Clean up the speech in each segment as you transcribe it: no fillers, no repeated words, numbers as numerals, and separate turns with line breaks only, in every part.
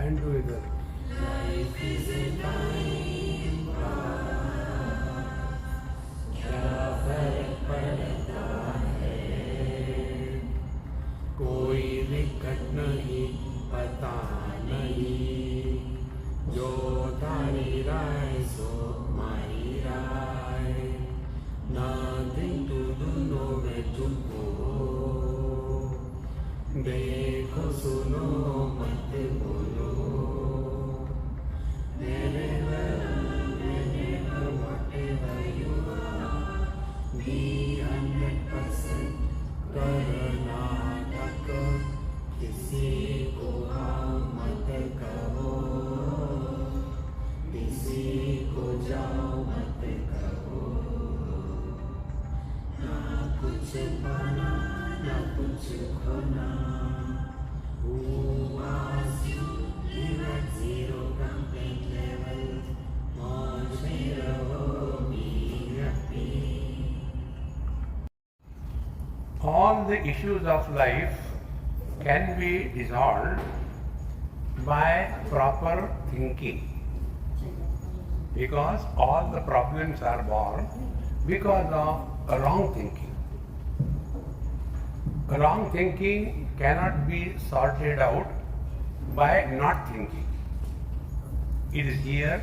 Chant together.
Life is a time pass, क्या फर्क पड़ता है,
कोई निकट नहीं पता नहीं, जो तारी राय सो मारी राय, nothing to do nowhere to go, देखो सुनो मत बोलो, wherever whatever you are, be 100% Karnataka, किसी को हाँ मत कहो, किसी को जाओ मत कहो, ना कुछ पाना ना कुछ खोना, who asked you live at zero complaint level, मौज में रहो, be happy.
All the issues of life can be resolved by proper thinking, because all the problems are born because of wrong thinking. Wrong thinking cannot be sorted out by not thinking. It is here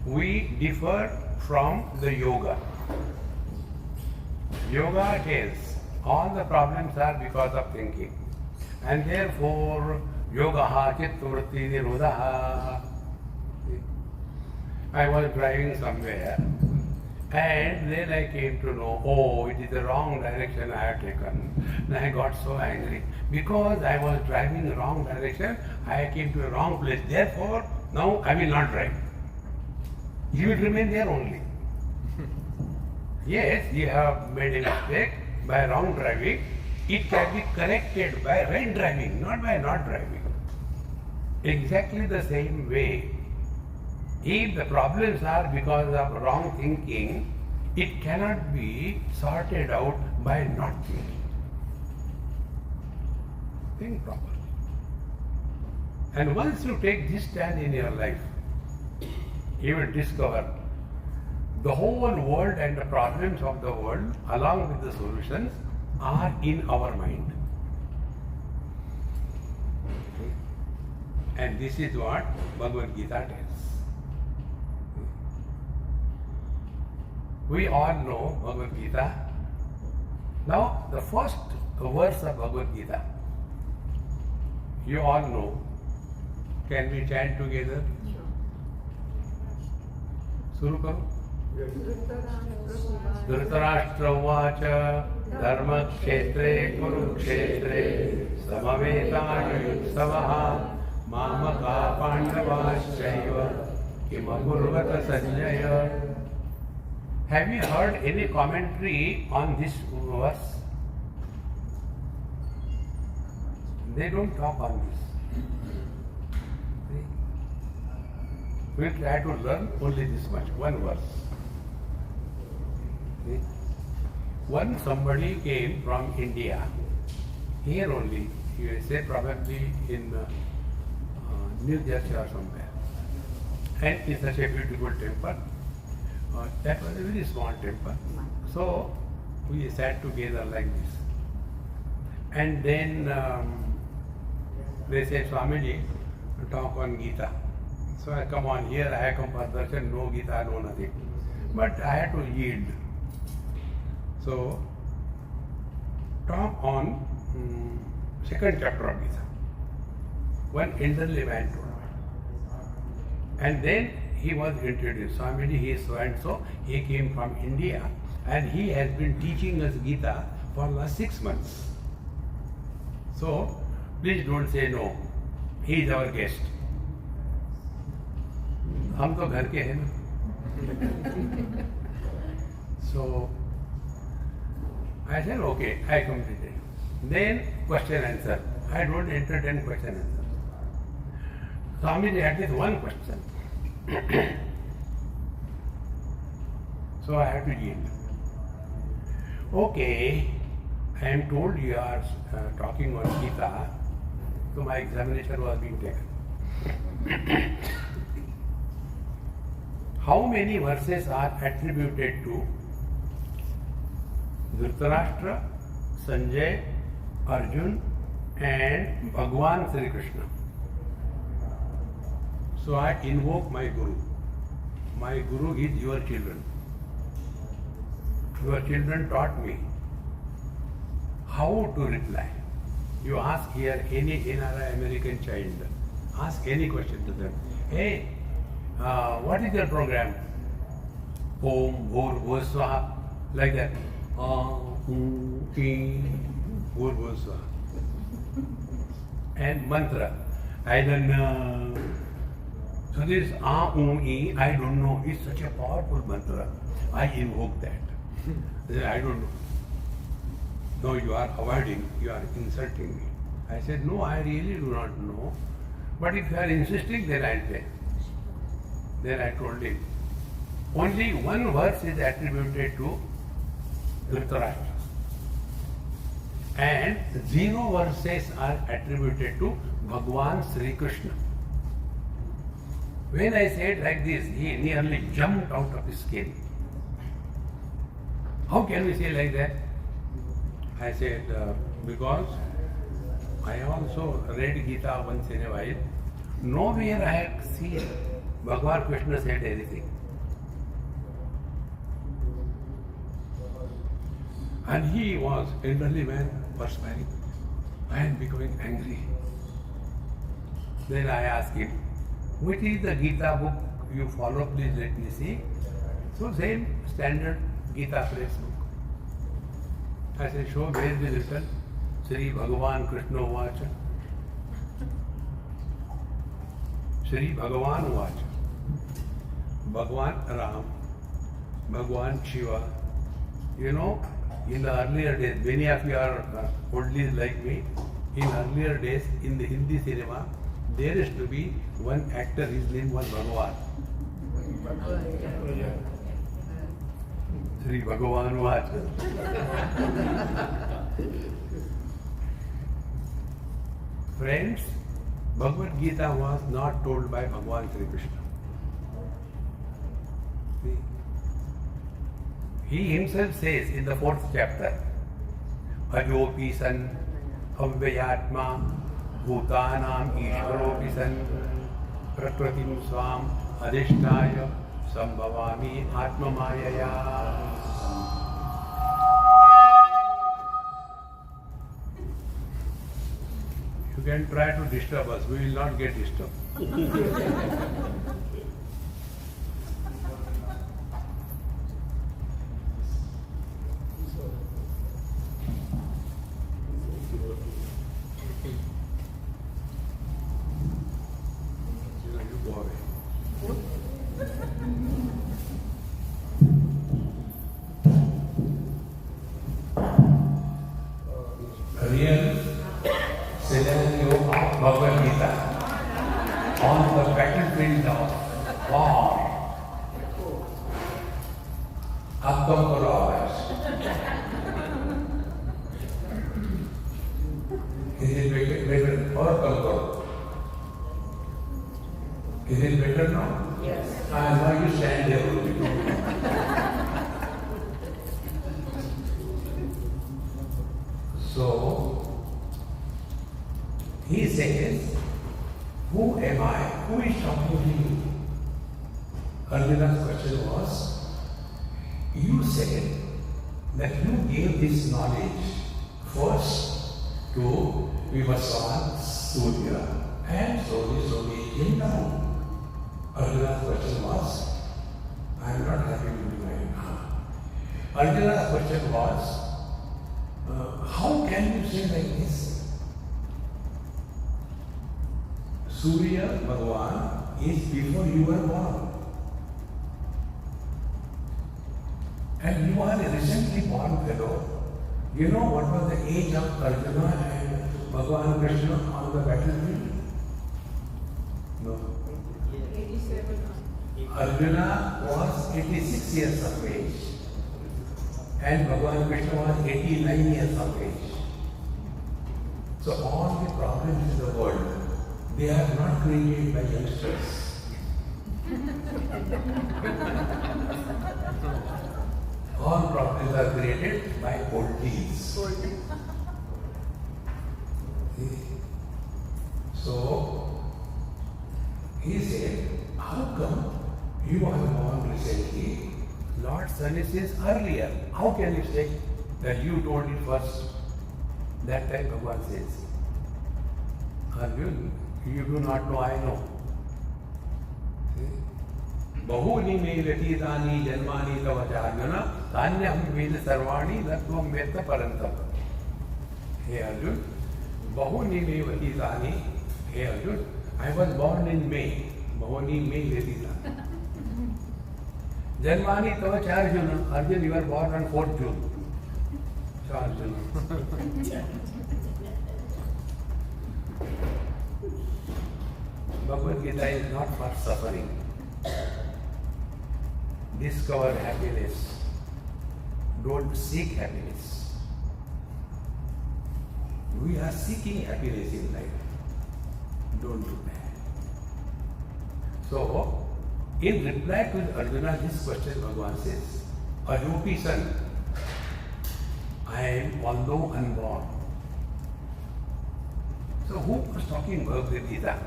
we differ from the yoga. Yoga tells all the problems are because of thinking, and therefore yoga chittavritti nirodha. I was driving somewhere, and then I came to know, oh, it is the wrong direction I have taken. And I got so angry. Because I was driving the wrong direction, I came to a wrong place. Therefore, now I will not drive. You will remain there only. Yes, you have made a mistake by wrong driving. It can be corrected by right driving, not by not driving. Exactly the same way. If the problems are because of wrong thinking, it cannot be sorted out by not thinking. Think properly. And once you take this stand in your life, you will discover the whole world and the problems of the world, along with the solutions, are in our mind. And this is what Bhagavad Gita tells. We all know Bhagavad Gita. Now, the first verse of Bhagavad Gita, you all know. Can we chant together? Shuru karo. Dhritarashtra uvacha dharma kshetre kurukshetre samavetayutsavaha mamaka pandavaschaiva kimakurvata sanjaya. Have you heard any commentary on this verse? They don't talk on this. We'll try to learn only this much, one verse. Once somebody came from India, here only, USA, probably in New Jersey or somewhere, and it's such a beautiful temple. That was a very small temple. So we sat together like this. And then they said, Swamiji, talk on Gita. So I come on here, I come for darshan, no Gita, no nothing. But I had to yield. So talk on second chapter of Gita. One elderly man told me. And then he was introduced. Swamiji, he is so and so. He came from India and he has been teaching us Gita for last 6 months. So please don't say no. He is our guest. हम तो घर के हैं ना. So I said okay, I completed. Then question answer. I don't entertain question answer. Swamiji had this one question. So I have to yield. Okay, I am told you are talking on Gita, so my examination was being taken. How many verses are attributed to Dhritarashtra, Sanjay, Arjun and Bhagwan Sri Krishna? So I invoke my Guru. My Guru is your children. Your children taught me how to reply. You ask here any NRI American child, ask any question to them. Hey, what is your program? Om, Bhur, Bhur, Swaha, like that. Bhur, Bhur, Swaha. And mantra, I don't know. So this I don't know, is such a powerful mantra. I invoke that. I don't know. No, you are avoiding, you are insulting me. I said, no, I really do not know. But if you are insisting, then I'll tell. Then I told him, only one verse is attributed to Dhritarashtra. And 0 verses are attributed to Bhagwan Sri Krishna. When I said like this, he nearly jumped out of his skin. How can we say like that? I said, because I also read Gita once in a while. Nowhere I have seen Bhagwan Krishna said anything. And he was elderly man, perspiring and becoming angry. Then I asked him, which is the Gita book you follow? Please let me see. So same standard Gita press book. I said, show where is written Sri Bhagavan Krishna Vacha. Sri Bhagavan Vacha. Bhagwan Ram, Bhagwan Shiva. You know, in the earlier days, many of you are oldies like me. In earlier days, in the Hindi cinema, there used to be one actor, his name was Bhagavan. Sri Bhagavan Vacha. Friends, Bhagavad Gita was not told by Bhagwan Sri Krishna. See? He himself says in the 4th chapter, Ajopi san avyayatma bhutanam ishvaropi san prakritim swam adhishtaya sambhavami atmamayaya. You can try to disturb us, we will not get disturbed. Real scenario of Bhagavad Gita on the battlefield of war. Abdom karo awaaz. Is it better or kam karo? Is it better now?
Yes.
Now you stand there only. So, he says, who am I? Who is talking to you? Arjuna's question was, you said that you gave this knowledge first to Vivaswan, Surya, and slowly it came down. Arjuna's question was, I am not happy with you right now. Arjuna's question was, how can you say like this? Surya Bhagavan is before you were born. And you are a recently born fellow. You know what was the age of Arjuna and Bhagavan Krishna on the battlefield? No.
87.
Arjuna was 86 years of age. And Bhagavan Krishna was 89 years of age. So all the problems in the world, They are not created by youngsters. All properties are created by oldies. So, he said, how come you are born recently? Lord Sun is earlier. How can you say that you told it first? That time Bhagavan says, Arjun, you do not know, I know. Bahuni me vyatitani janmani tavacha tanyam ved sarvani natvam veta parantam. Hey Arjun, bahuni me vyatitani. Hey Arjun, I was born in May. Bahuni me vyatitani. Janmani tavacha Arjuna. Arjun, you were born on 4th June. So Arjuna. Bhagavad Gita is not for suffering. Discover happiness. Don't seek happiness. We are seeking happiness in life. Don't do that. So, in reply to Arjuna, this question Bhagavan says, Ajopi son, I am although unborn. So, who was talking Bhagavad Gita?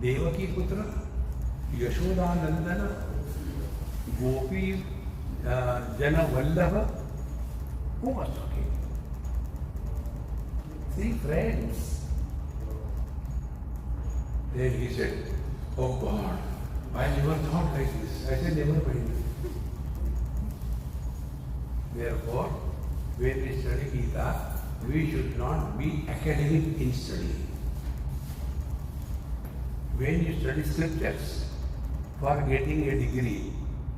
Devaki Putra, Yashoda Nandana, Gopi Jana Vallabha. Who was talking? See, friends. Then he said, oh God, I never thought like this. I said, never mind. Therefore, when we study Gita, we should not be academic in study. When you study scriptures for getting a degree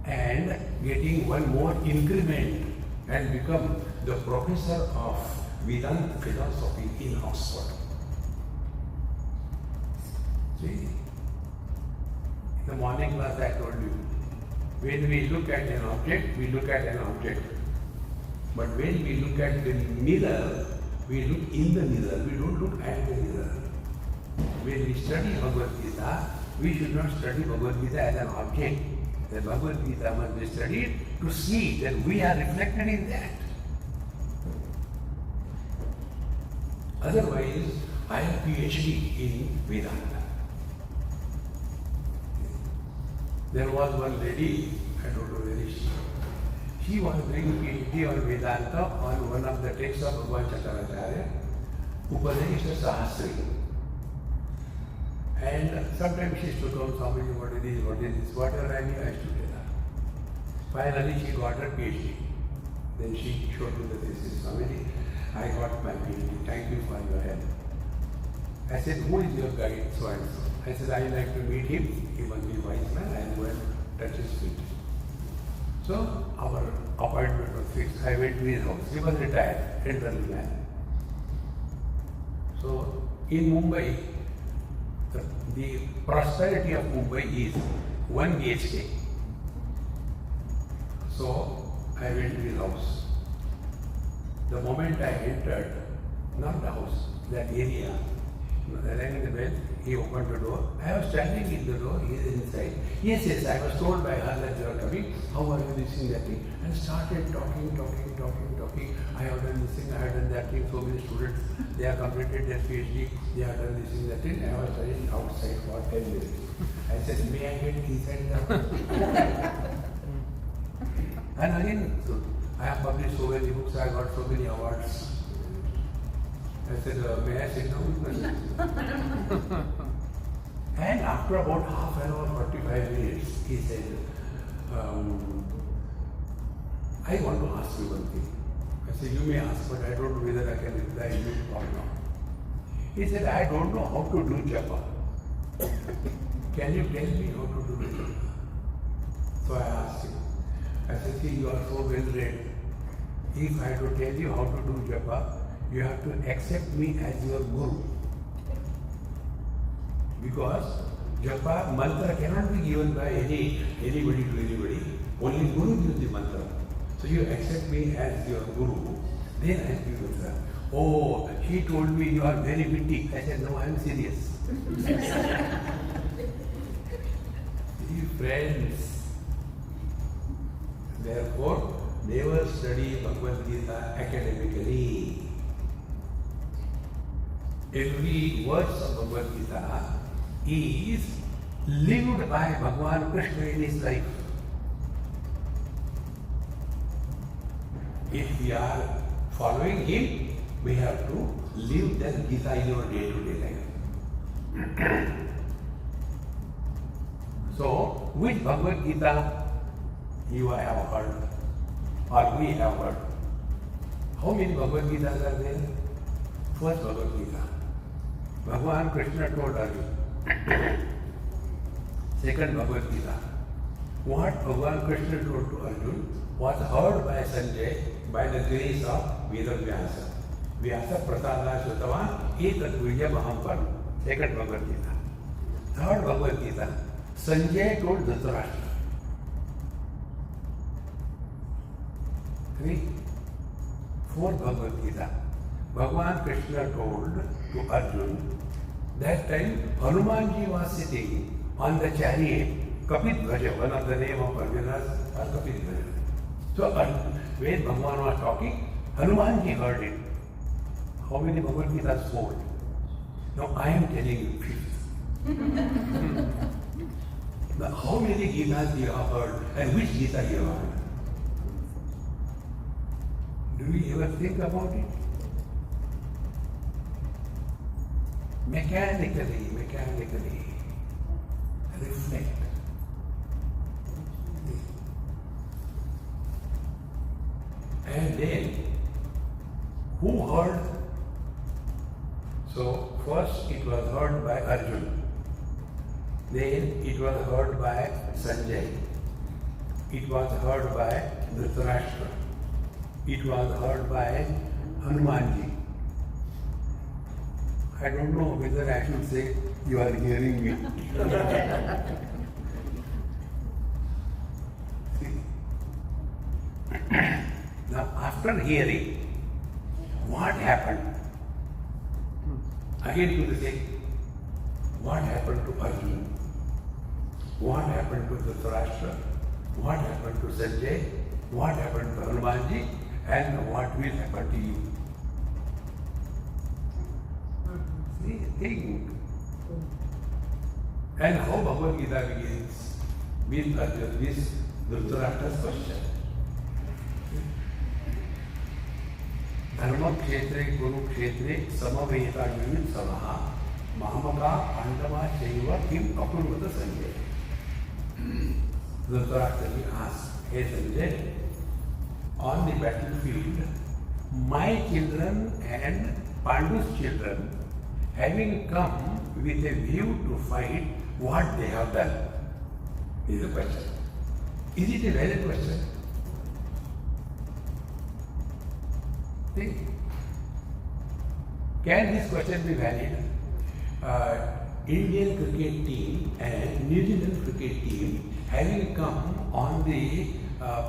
and getting one more increment and become the professor of Vedanta philosophy in Oxford. See, in the morning class I told you, when we look at an object, we look at an object. But when we look at the mirror, we look in the mirror, we don't look at the mirror. When we study Bhagavad Gita, we should not study Bhagavad Gita as an object. The Bhagavad Gita must be studied to see that we are reflected in that. Otherwise, I have PhD in Vedanta. There was one lady, I don't know where is she. She was doing PhD on Vedanta on one of the texts of Bhagavan Chakracharya, Upadesha Sahasri. And sometimes she used to come, Swamiji, what is this, whatever I knew, I used to tell her. Finally, she got her PhD. Then she showed me the thesis, Swamiji, I got my PhD, thank you for your help. I said, who is your guide, so and so? I said, I like to meet him, he must be a wise man, I am going to touch his feet. So, our appointment was fixed. I went to his house. He was retired, elderly man. So, in Mumbai, the prosperity of Mumbai is 1 BHK. So, I went to his house. The moment I entered, not the house, that area, rang the bell, he opened the door. I was standing in the door, he is inside. Yes, I was told by her that you are coming, how are you this thing, that thing? And started talking. I have done this thing, I have done that thing, so many students, they have completed their PhD, they have done this thing, that thing. I was studying outside for 10 minutes. I said, may I get inside now? And again, so I have published so many books, I got so many awards. I said, may I sit down? And after about half an hour, 45 minutes, he said, I want to ask you one thing. I said, you may ask, but I don't know whether I can reply you or not. He said, I don't know how to do japa. Can you tell me how to do japa? So I asked him. I said, see, you are so well read. If I have to tell you how to do japa, you have to accept me as your guru. Because japa mantra cannot be given by anybody to anybody. Only guru gives the mantra. So you accept me as your guru, then I give mantra. Oh, he told me you are very witty. I said, no, I am serious. See, friends, therefore, never study Bhagavad Gita academically. Every verse of Bhagavad Gita is lived by Bhagavan Krishna in his life. If we are following him, we have to live that Gita in our day-to-day life. So, which Bhagavad Gita you have heard or we have heard? How many Bhagavad Gitas are there? First Bhagavad Gita. Bhagavan Krishna told Arjuna. Second Bhagavad Gita. What Bhagavan Krishna told to Arjuna was heard by Sanjay by the grace of Vedavyasa. Vyasa Prasada Shrutavan Etat Vijay Mahampar. Second Bhagavad Gita. Third Bhagavad Gita. Sanjay told Dhritarashtra. Three. Fourth Bhagavad Gita. Bhagavan Krishna told to Arjuna. That time Hanumanji was sitting on the chariot. Kapit Bhaja, one of the name of Arjuna's was Kapit Bhaja. So when Bhagavan was talking, Hanumanji heard it. How many Bhagavad Gitas? 4. Now I am telling you 5th. Now how many Gitas you have heard and which Gita you have heard? Do you ever think about it? Mechanically reflect. And then, who heard? So, first it was heard by Arjuna. Then it was heard by Sanjay. It was heard by Dhritarashtra. It was heard by Hanumanji. I don't know whether I should say, you are hearing me. Now, after hearing, what happened? Again you will say, what happened to Arjuna? What happened to Dhritarashtra? What happened to Sanjay? What happened to Hanumanji? And what will happen to you? See, think. And how Bhagavad Gita begins? With Arjuna, this Dhritarashtra's question. Dharma kshetre guru kshetre samaveta yunit samaha mahamaka pandava chaiva kim akurvata Sanjay. Dhritarashtra asked, hey Sanjay, on the battlefield, my children and Pandu's children, having come with a view to fight, what they have done? Is the question. Is it a valid question? Think. Can this question be valid? Indian cricket team and New Zealand cricket team having come on the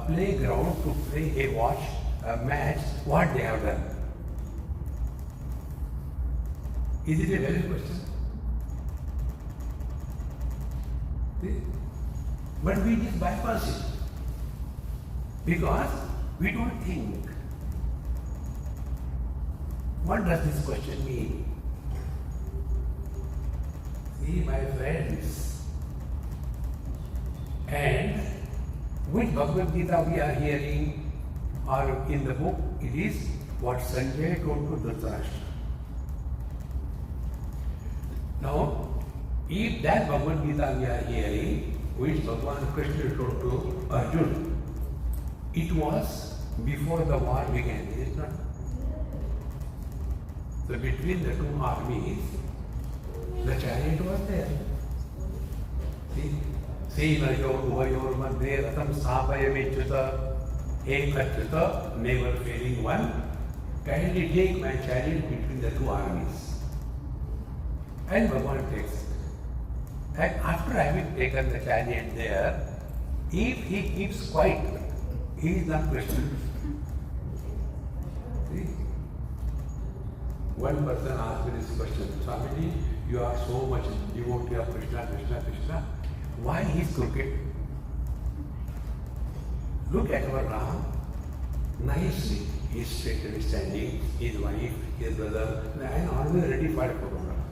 playground to play a match, what they have done? Is it a valid question? See? But we just bypass it because we don't think. What does this question mean? See, my friends, and which Bhagavad Gita we are hearing or in the book, it is what Sanjay told to Dhritarashtra. Now, if that Bhagavad Gita we are hearing, which Bhagavan Krishna told to Arjuna, it was before the war began, is it not? So between the two armies, the chariot was there. See? Senayor Uvayor Madhye Ratam Sapayamechyuta Ekachyuta, never failing one. Kindly take my chariot between the two armies. And Bhagavan takes it. And after having taken the chariot there, if he keeps quiet, he is not questioned. See? one person asked me this question, Swamiji, you are so much devotee of Krishna, Krishna, Krishna. Why he is crooked? Look at our Ram. Nicely, he is straightly standing, his wife, his brother. I am always ready for a photograph.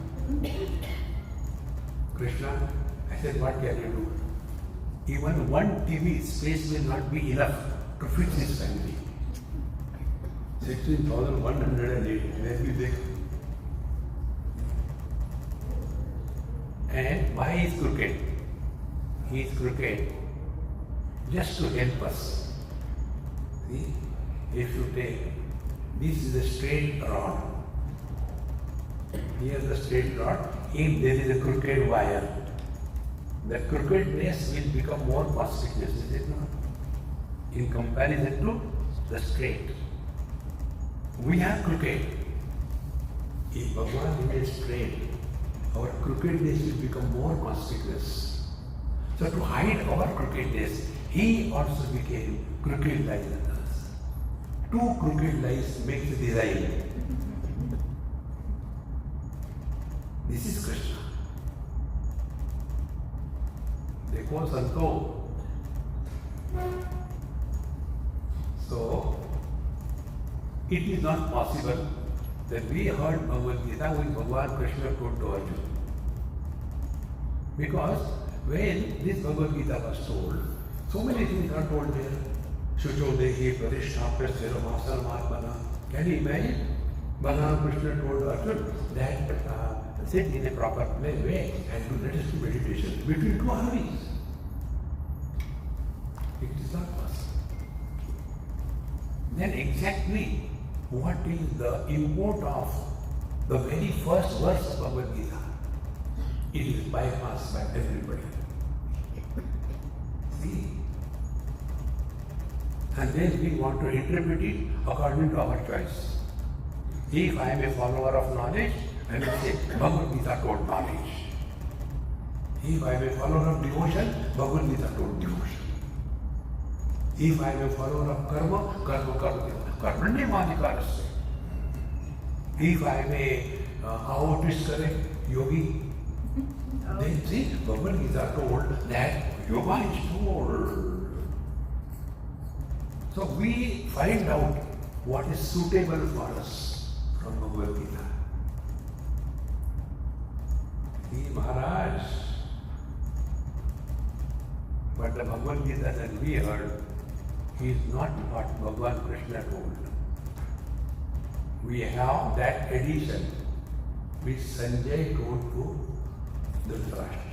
Krishna, I said, what can you do? Even one TV space will not be enough to fit his family. 16,180, where we take. And why is crooked? He is crooked just to help us. See, if you take, this is a straight rod. Here is the straight rod. If there is a crooked wire, the crookedness will become more conspicuous, is it not? In comparison to the straight. We are crooked. If Bhagavan remains straight, our crookedness will become more conspicuous. So to hide our crookedness, he also became crooked like us. Two crooked lies makes a design. This is Krishna. देखो संतो. So it is not possible that we heard Bhagavad Gita when Bhagavan Krishna told to Arjuna. Because when this Bhagavad Gita was told, so many things are told there. Shucho Dehi Pradishta Prasthira Masal Marpana. Can you imagine? Bhagavan Krishna told Arjuna that sit in a proper way and do let us do meditation between two armies. It is not possible. Then exactly what is the import of the very first verse of Bhagavad Gita? It is bypassed by everybody. See? And then we want to interpret it according to our choice. If I am a follower of knowledge, I will say Bhagavad Gita told knowledge. If I am a follower of devotion, Bhagavad Gita told devotion. If I am a follower of karma, karma. If I am a how twist correct yogi, then see Bhagavad Gita told that yoga is told. So we find out what is suitable for us from Bhagavad Gita. See Maharaj, but the Bhagavad Gita that we heard is not what Bhagavan Krishna told. We have that edition which Sanjay told to Dhritarashtra.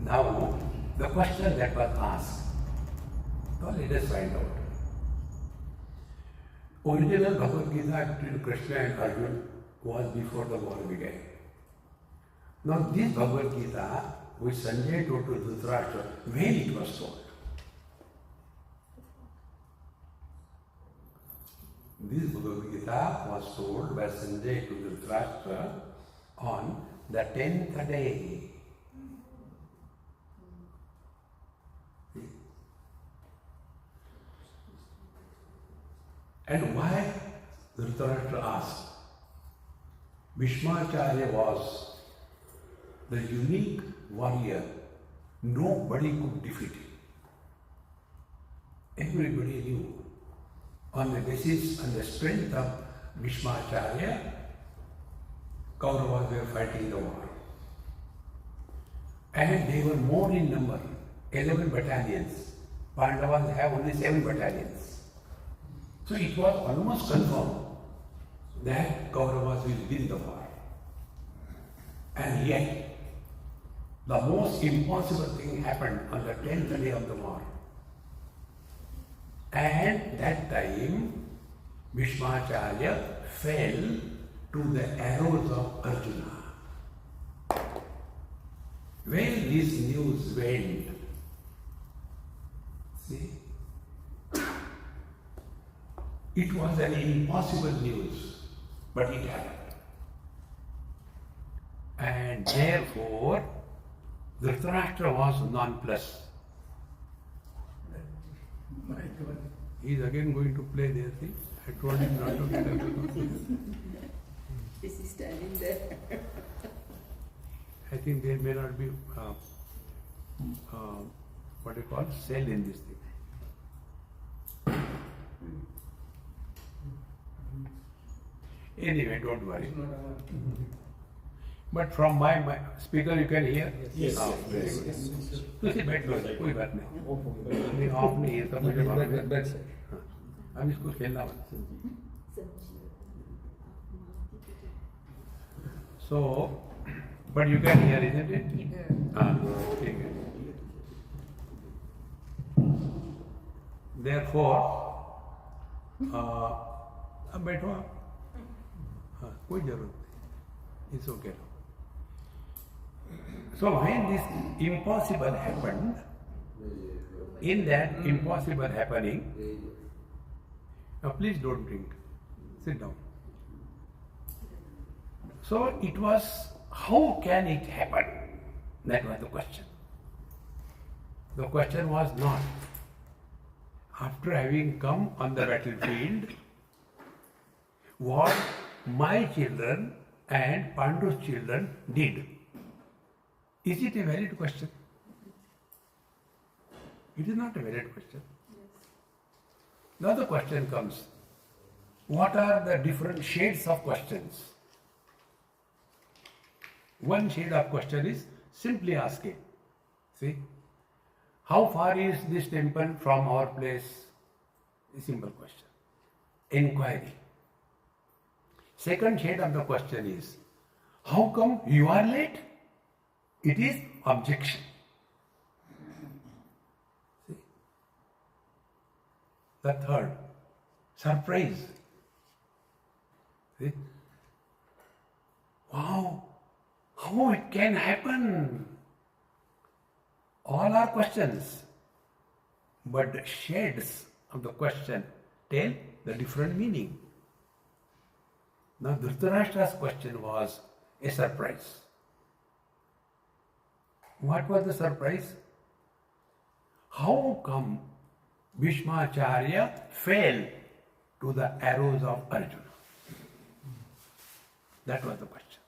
Now, the question that was asked, well, let us find out. Original Bhagavad Gita between Krishna and Arjuna was before the war began. Now, this Bhagavad Gita, which Sanjay told to Dhritarashtra, when it was told. This Bhagavad Gita was told by Sanjay to Dhritarashtra on the 10th day. And why? Dhritarashtra asked. Bhishmacharya was the unique warrior. Nobody could defeat him. Everybody knew. On the basis and the strength of Bhishmacharya, Kauravas were fighting the war. And they were more in number, 11 battalions. Pandavas have only 7 battalions. So it was almost confirmed that Kauravas will win the war. And yet, the most impossible thing happened on the 10th day of the war. And that time, Bhishmacharya fell to the arrows of Arjuna. When this news went, see, it was an impossible news, but it happened. And therefore, Dhritarashtra was nonplussed. He is again going to play there. See, I told him not to get up.
Is he standing there?
I think there may not be what you call cell in this thing. Anyway, don't worry. But from my speaker you can hear?
Yes.
Very good. तो सिर्फ बैठ लो, कोई बात नहीं of नहीं है तो मुझे बैक साइड अब इसको खेलना मत so but you can hear isn't it ठीक है therefore अब बैठो आप कोई जरूरत नहीं it's okay so when this impossible happened in that impossible happening now please don't drink sit down so it was how can it happen that was the question was not after having come on the battlefield what my children and Pandu's children did. Is it a valid question? It is not a valid question. Now the question comes, what are the different shades of questions? One shade of question is simply asking, see, how far is this temple from our place? A simple question. Inquiry. Second shade of the question is, how come you are late? It is objection. See? The third, surprise. See? Wow, how it can happen? All are questions, but the shades of the question tell the different meaning. Now Dhritarashtra's question was a surprise. What was the surprise? How come Bhishmacharya fell to the arrows of Arjuna? That was the question.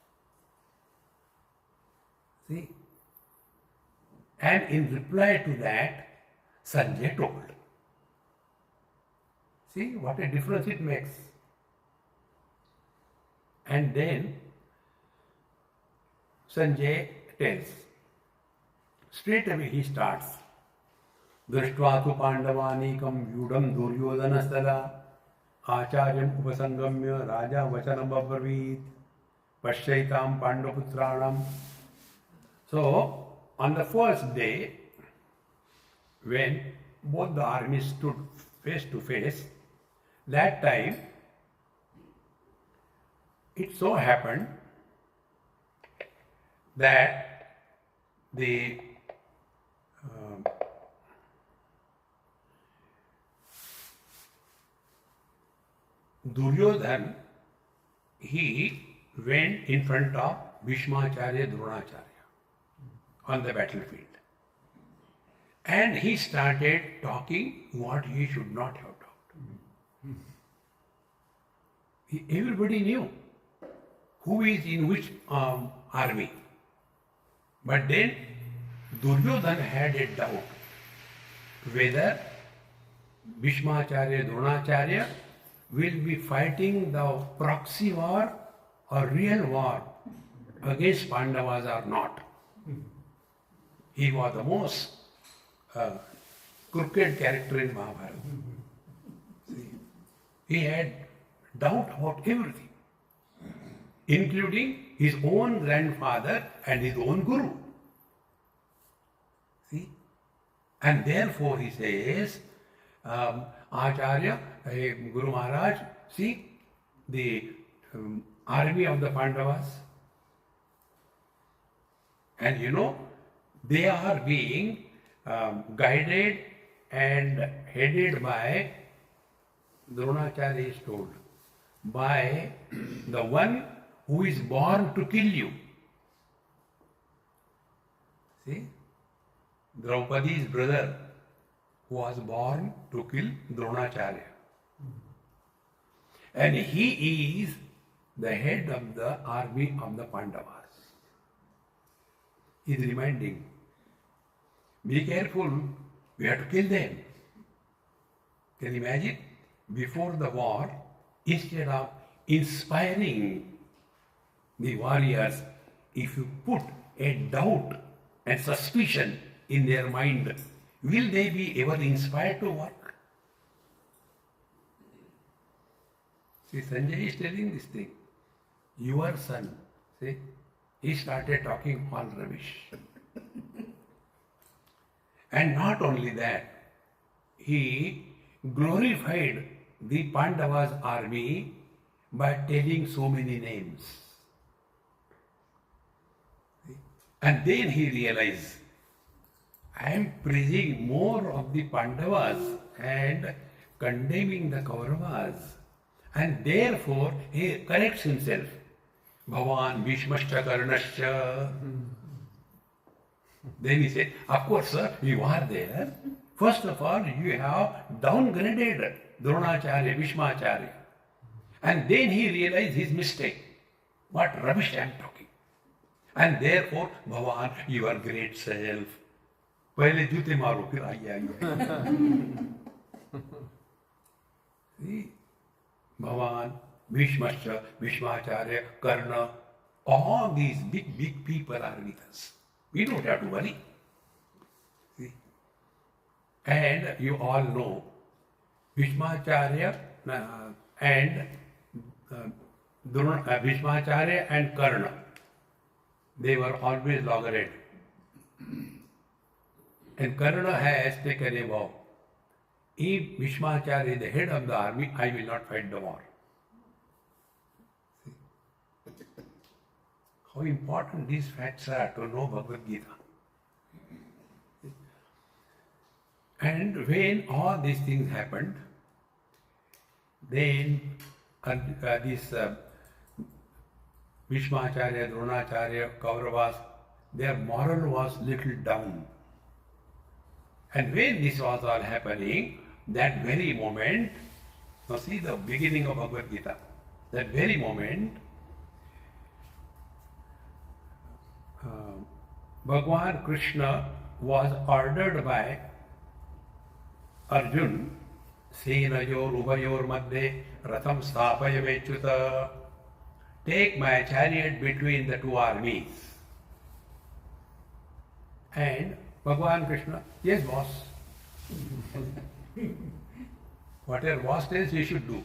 See? And in reply to that, Sanjay told. See what a difference it makes. And then Sanjay tells. Straight away he starts. Drishtva tu Pandavanikam Yudam Duryodhanastala Acharyam Upasangamya Raja Vachanam Abravit Pashyaitam Pandaputranam. So, on the first day, when both the armies stood face to face, that time it so happened that the Duryodhan, he went in front of Bhishmacharya, Dronacharya on the battlefield. And he started talking what he should not have talked. Everybody knew who is in which army. But then Duryodhan had a doubt whether Bhishmacharya, Dronacharya will be fighting the proxy war or real war against Pandavas or not. He was the most crooked character in Mahabharata. He had doubt about everything, including his own grandfather and his own guru. See? And therefore he says, Acharya, Guru Maharaj, see the army of the Pandavas. And you know, they are being guided and headed by, Dronacharya is told, by the one who is born to kill you. See? Draupadi's brother, was born to kill Dronacharya. And he is the head of the army of the Pandavas. He is reminding, be careful, we have to kill them. Can you imagine? Before the war, instead of inspiring the warriors, if you put a doubt and suspicion in their mind, will they be ever inspired to work? See, Sanjay is telling this thing. Your son, see, he started talking all rubbish. And not only that, he glorified the Pandavas' army by telling so many names. And then he realized, I am praising more of the Pandavas and condemning the Kauravas. And therefore he corrects himself. Bhavan Bhishmascha Karnascha. Then he said, of course, sir, you are there. First of all, you have downgraded Dronacharya, Bhishmacharya. And then he realized his mistake. What rubbish I am talking. And therefore, Bhavan, your great self. पहले जूते मारो फिर आइए See, Bhavan, Bhishmascha, Bhishmacharya, Karna, all these big people are with us. We don't have to worry. See? And you all know, Bhishmacharya and Bhishmacharya and Karna, they were always loggerhead. And Karna has taken a vow. If Bhishmacharya is the head of the army, I will not fight the war. See? How important these facts are to know Bhagavad Gita. And when all these things happened, then this Bhishmacharya, Dronacharya, Kauravas, their moral was little down. And when this was all happening, that very moment, now see the beginning of Bhagavad Gita, that very moment, Bhagwan Krishna was ordered by Arjun, Senayor Ubayor Madhye Ratham Sthapaya Mechuta, take my chariot between the two armies. And Bhagwan Krishna, yes boss. Whatever boss tells you should do.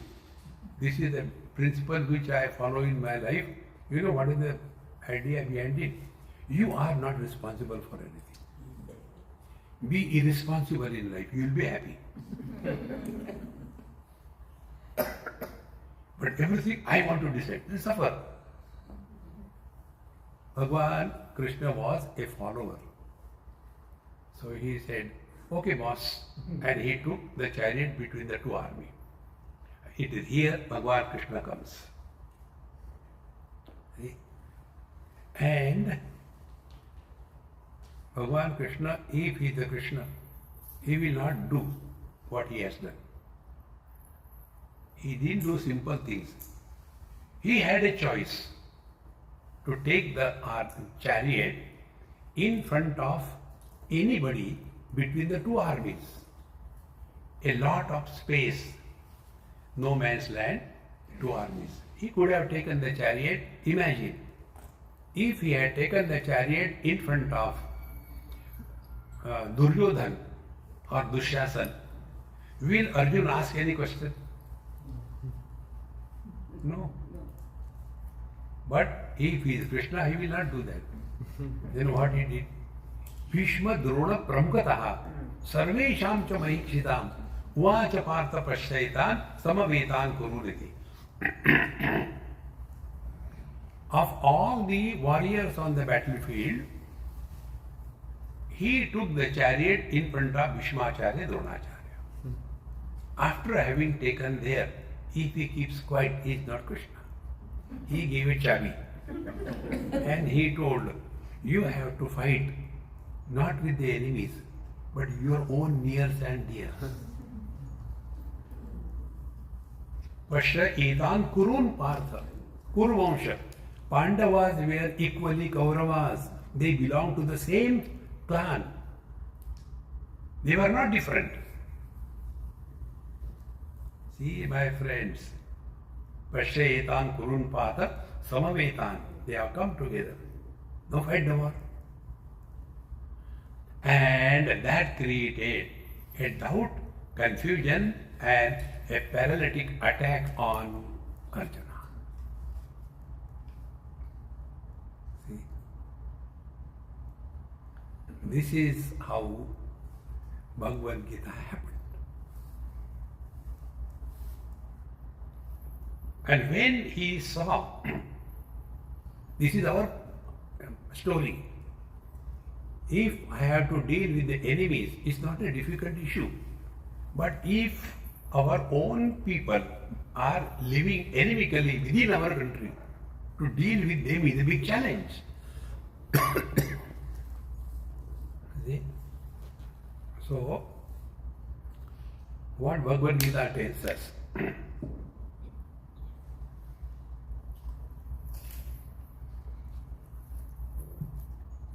This is the principle which I follow in my life. You know what is the idea behind it? You are not responsible for anything. Be irresponsible in life, you will be happy. But everything I want to decide, you suffer. Bhagwan Krishna was a follower. So he said, okay boss, and he took the chariot between the two armies. It is here Bhagwan Krishna comes. See? And Bhagwan Krishna, if he is the Krishna, he will not do what he has done. He didn't do simple things. He had a choice to take the chariot in front of anybody between the two armies. A lot of space, no man's land, two armies. He could have taken the chariot. Imagine, if he had taken the chariot in front of Duryodhan or Dushyasan, will Arjun ask any question? No. But if he is Krishna, he will not do that. Then what he did? Bhishma Drona Pramukataha Sarvesham cha Mahikshitam Uvacha Partha Prashaitan Samavetan Kururiti. Of all the warriors on the battlefield, he took the chariot in front of Bhishmacharya, Dronacharya. After having taken there, if he keeps quiet, he is not Krishna. He gave a chabi. And he told, you have to fight not with the enemies, but your own nears and dear. Pashya etan kurun partha. Kurvamsha. Pandavas were equally Kauravas. They belonged to the same clan. They were not different. See, my friends, Pashya etan kurun partha samavetan. They have come together. No fight, no more. And that created a doubt, confusion, and a paralytic attack on Arjuna. See? This is how Bhagavad Gita happened. And when he saw, this is our story. If I have to deal with the enemies, it's not a difficult issue. But if our own people are living enemically within our country, to deal with them is a big challenge. See? So, what Bhagavad Gita tells us?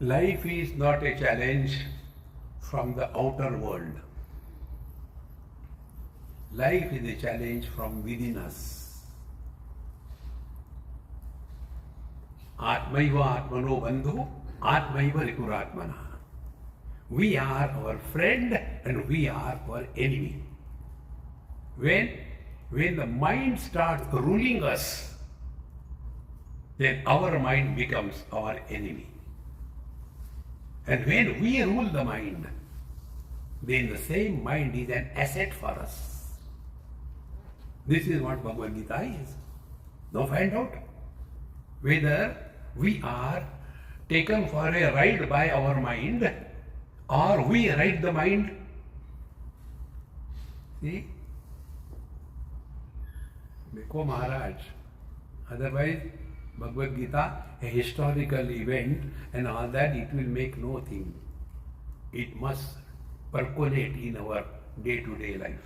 Life is not a challenge from the outer world. Life is a challenge from within us. Atmaiva atmano bandhu, atmaiva rikuratmana. We are our friend and we are our enemy. When the mind starts ruling us, then our mind becomes our enemy. And when we rule the mind, then the same mind is an asset for us. This is what Bhagavad Gita is. Now find out whether we are taken for a ride by our mind or we ride the mind. See? Dekho Maharaj. Otherwise, Bhagavad Gita, a historical event and all that, it will make no thing. It must percolate in our day-to-day life.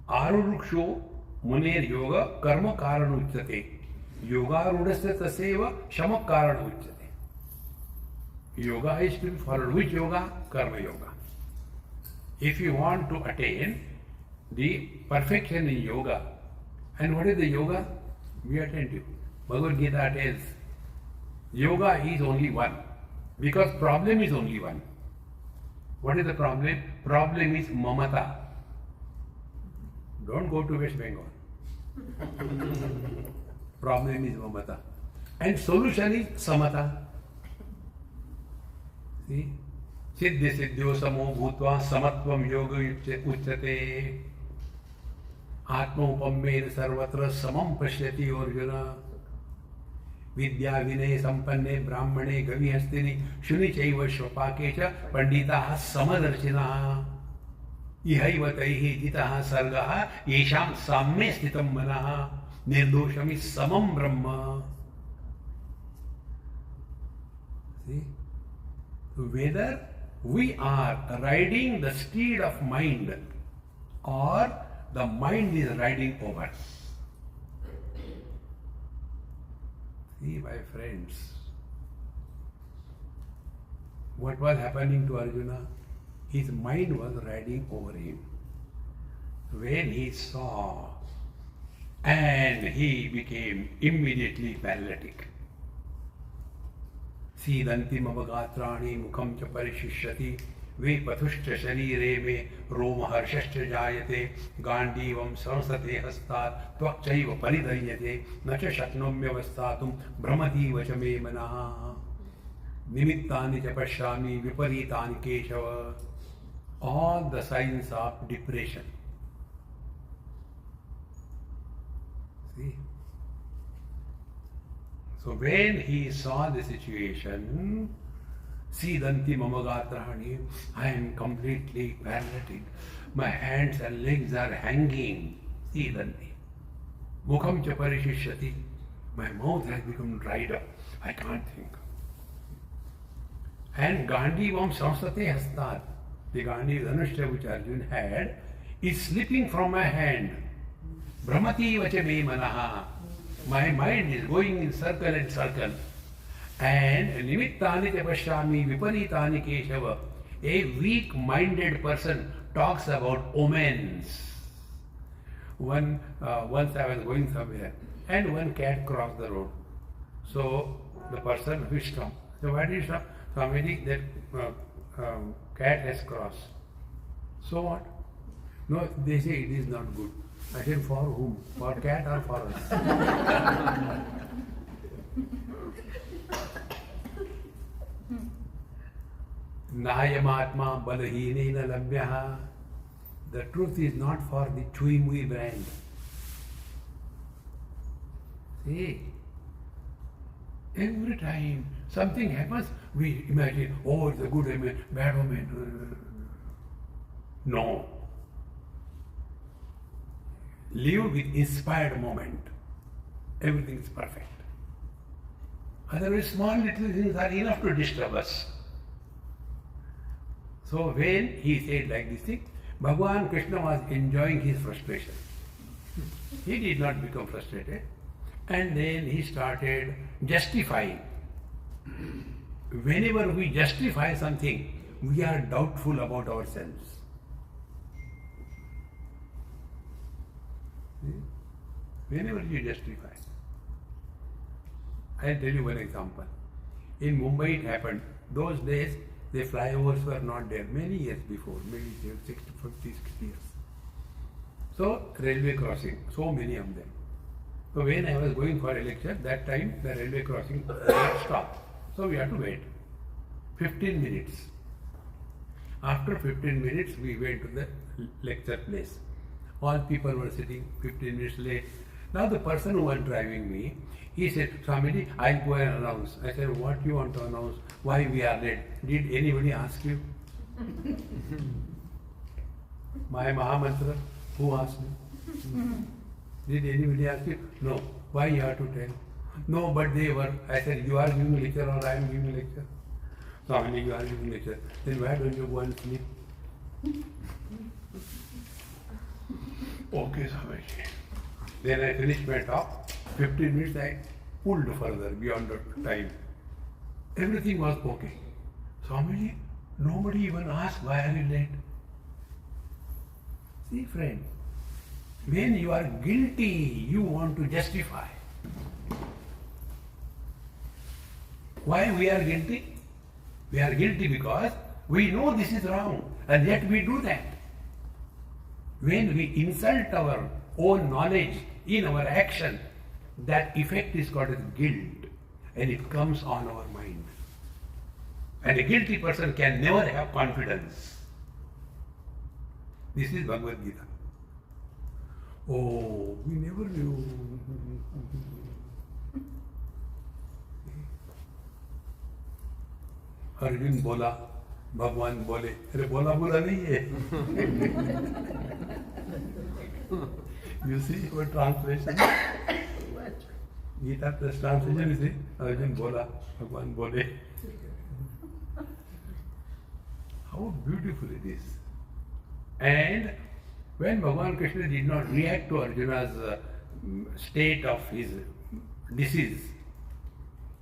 Aruruksho muner yoga karma karana uchyate. Yogarudasya taseva shama karana uchyate. Yoga is to be followed. Which yoga? Karma yoga. If you want to attain the perfection in yoga, and what is the yoga? Be attentive. Bhagavad Gita tells, yoga is only one, because problem is only one. What is the problem? Problem is mamata. Don't go to West Bengal. Problem is mamata. And solution is samata. See? Siddhi siddhyo samo bhutva samatvam yoga uchyate. Atma upammed sarvatra samam pashyati Arjuna. Vidya vinay sampanne brahmane gavi hastini shuni chaiva shvapake cha panditaha samadarshinaha. Ihaiva taihi jitaha sargaha yesham samme sthitam manaha nirdoshami samam brahma. See? Whether we are riding the steed of mind or the mind is riding over us. See, my friends, what was happening to Arjuna? His mind was riding over him. When he saw, and he became immediately paralytic. सीदंति मम गात्राणि मुखं च परिशिष्यति वे पथुश्च शरीरे मे रोमहर्षश्च जायते गाण्डीवं संसते हस्तात् त्वक्चैव परिधय्यते न च शक्नोम्यवस्थातुं भ्रमतीव च मे मनः निमित्तानि च पश्यामि विपरीतानि Keshav. All the signs of depression. See? So when he saw the situation, Sidanti mama gatrani, I am completely paralytic. My hands and legs are hanging. Sidanti. Mukham cha parishishyati. My mouth has become dried up. I can't think. And Gandhi Vam Samsate Hastat, the Gandhi Dhanusha which Arjun had, is slipping from my hand. Brahmati vacha me manaha. My mind is going in circle and circle. And nimittani te pashyami viparitani keshava. A weak-minded person talks about omens. Once I was going somewhere and one cat crossed the road. So the person who stopped. So why did he stop? Swamiji, that cat has crossed. So what? No, they say it is not good. I said, for whom? For cat or for us? Nayamatma balahīnena labhyaha. The truth is not for the Chui brand. See, every time something happens, we imagine, oh, it's a good omen, bad omen. No. Live with inspired moment. Everything is perfect. Otherwise, small little things are enough to disturb us. So when he said like this thing, Bhagavan Krishna was enjoying his frustration. He did not become frustrated. And then he started justifying. Whenever we justify something, we are doubtful about ourselves. Whenever you justify. I'll tell you one example. In Mumbai it happened. Those days the flyovers were not there. Many years before, maybe 50, 60 years. So railway crossing, so many of them. So when I was going for a lecture, that time the railway crossing stopped. So we had to wait. 15 minutes. After 15 minutes we went to the lecture place. All people were sitting 15 minutes late. Now the person who was driving me, he said, Swamiji, I'll go and announce. I said, what you want to announce? Why we are late? Did anybody ask you? My Mahamantra, who asked you? Did anybody ask you? No. Why you have to tell? No, but they were. I said, you are giving lecture or I am giving lecture? Swamiji, you are giving lecture. Then why don't you go and sleep? Okay, Swamiji. Then I finished my talk. 15 minutes I pulled further beyond the time. Everything was okay. Swamiji, nobody even asked why are you late. See, friend, when you are guilty, you want to justify. Why we are guilty? We are guilty because we know this is wrong and yet we do that. When we insult our own knowledge in our action, that effect is called as guilt and it comes on our mind. And a guilty person can never have confidence. This is Bhagavad Gita. Oh, we never knew. Arjun बोला, भगवान बोले, अरे बोला बोला नहीं है. You see what translation? Gita plus translation is Arjun bola, Bhagwan bole. How beautiful it is. And when Bhagavan Krishna did not react to Arjuna's state of his disease,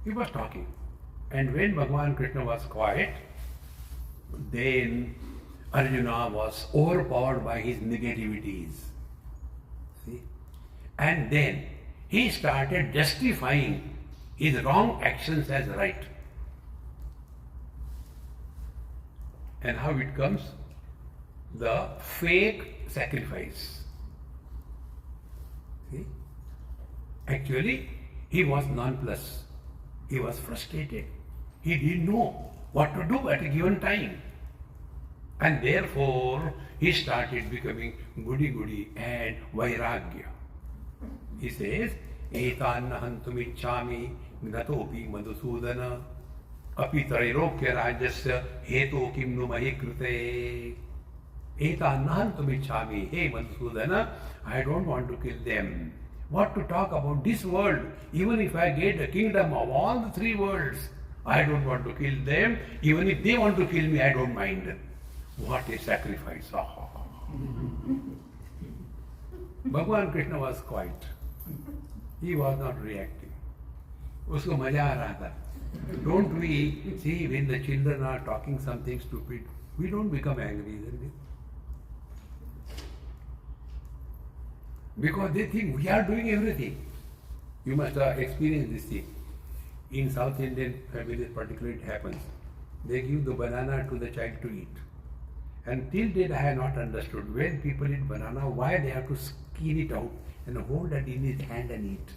he was talking. And when Bhagavan Krishna was quiet, then Arjuna was overpowered by his negativities. See? And then he started justifying his wrong actions as right. And how it comes? The fake sacrifice. See? Actually, he was nonplussed. He was frustrated. He didn't know what to do at a given time. And therefore, he started becoming goody-goody and vairagya. He says, Etanna hantum ichchami gnatopi madhusudana api trairokya rajasya heto kim nu mahi krute. Etanna hantum ichchami, hey Madhusudana, I don't want to kill them. What to talk about this world? Even if I get the kingdom of all the three worlds, I don't want to kill them. Even if they want to kill me, I don't mind. What a sacrifice. Bhagwan Krishna was quiet. He was not reacting. Usko maja aa raha tha. Don't we see when the children are talking something stupid, we don't become angry, isn't it? Because they think we are doing everything. You must have experienced this thing. In South Indian families particularly it happens. They give the banana to the child to eat. And till date I have not understood when people eat banana, why they have to skin it out and hold it in his hand and eat.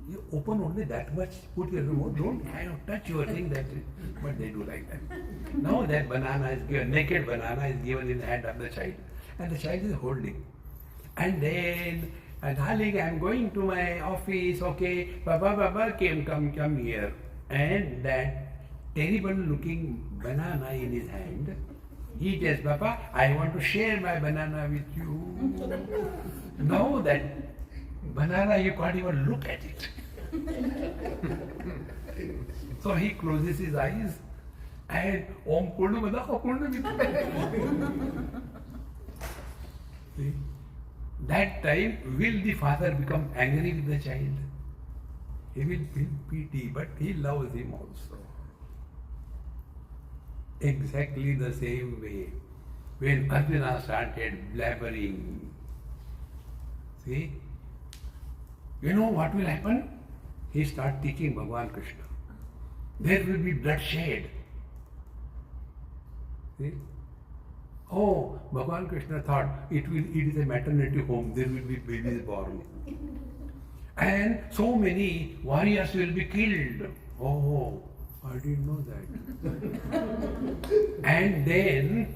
You open only that much, put your remote, don't touch your thing, but they do like that. Now that banana is given, naked banana is given in the hand of the child, and the child is holding. And then, darling, I am going to my office, okay, Baba, come here. And that terrible looking banana in his hand, he tells, Papa, I want to share my banana with you. Now that banana, you can't even look at it. So he closes his eyes and Om Purna Madaha Purna Mitra. See? That time, will the father become angry with the child? He will feel pity, but he loves him also. Exactly the same way. When Arjuna started blabbering, see, you know what will happen? He starts teaching Bhagavan Krishna. There will be bloodshed. See? Oh, Bhagavan Krishna thought it is a maternity home, there will be babies born. And so many warriors will be killed. Oh, I didn't know that. And then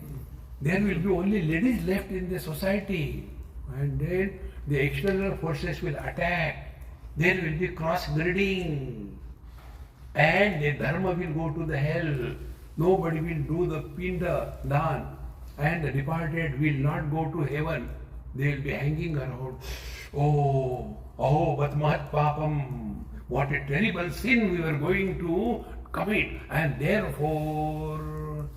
there will be only ladies left in the society. And then the external forces will attack. There will be cross-breeding. And the dharma will go to the hell. Nobody will do the pinda dan. And the departed will not go to heaven. They will be hanging around. Oh, but mahat papam. What a terrible sin we were going to commit. And therefore,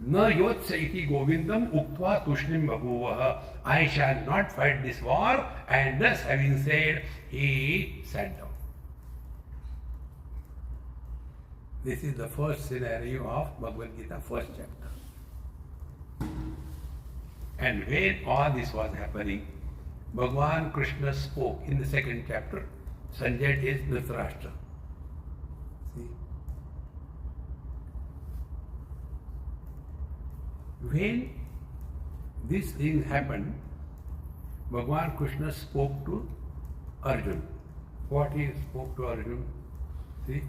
na yotsa iti govindam uktva tushnim bhaguvaha. I shall not fight this war. And thus having said, he sat down. This is the first scenario of Bhagavad Gita, first chapter. And when all this was happening, Bhagavan Krishna spoke in the second chapter. Sanjay is Dhritarashtra. See? When this thing happened, Bhagavan Krishna spoke to Arjuna. What he spoke to Arjuna? See?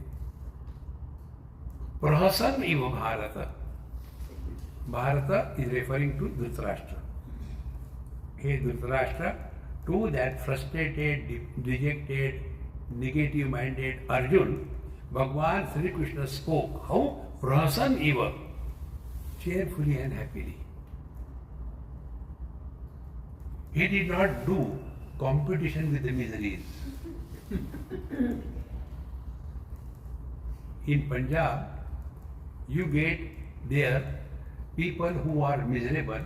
Prahasan iva Bharata. Bharata is referring to Dhritarashtra. Hey Dhritarashtra, to that frustrated, dejected, negative-minded Arjuna, Bhagavan Sri Krishna spoke. How? Prahasan iva. Cheerfully and happily. He did not do competition with the miseries. In Punjab, you get there people who are miserable.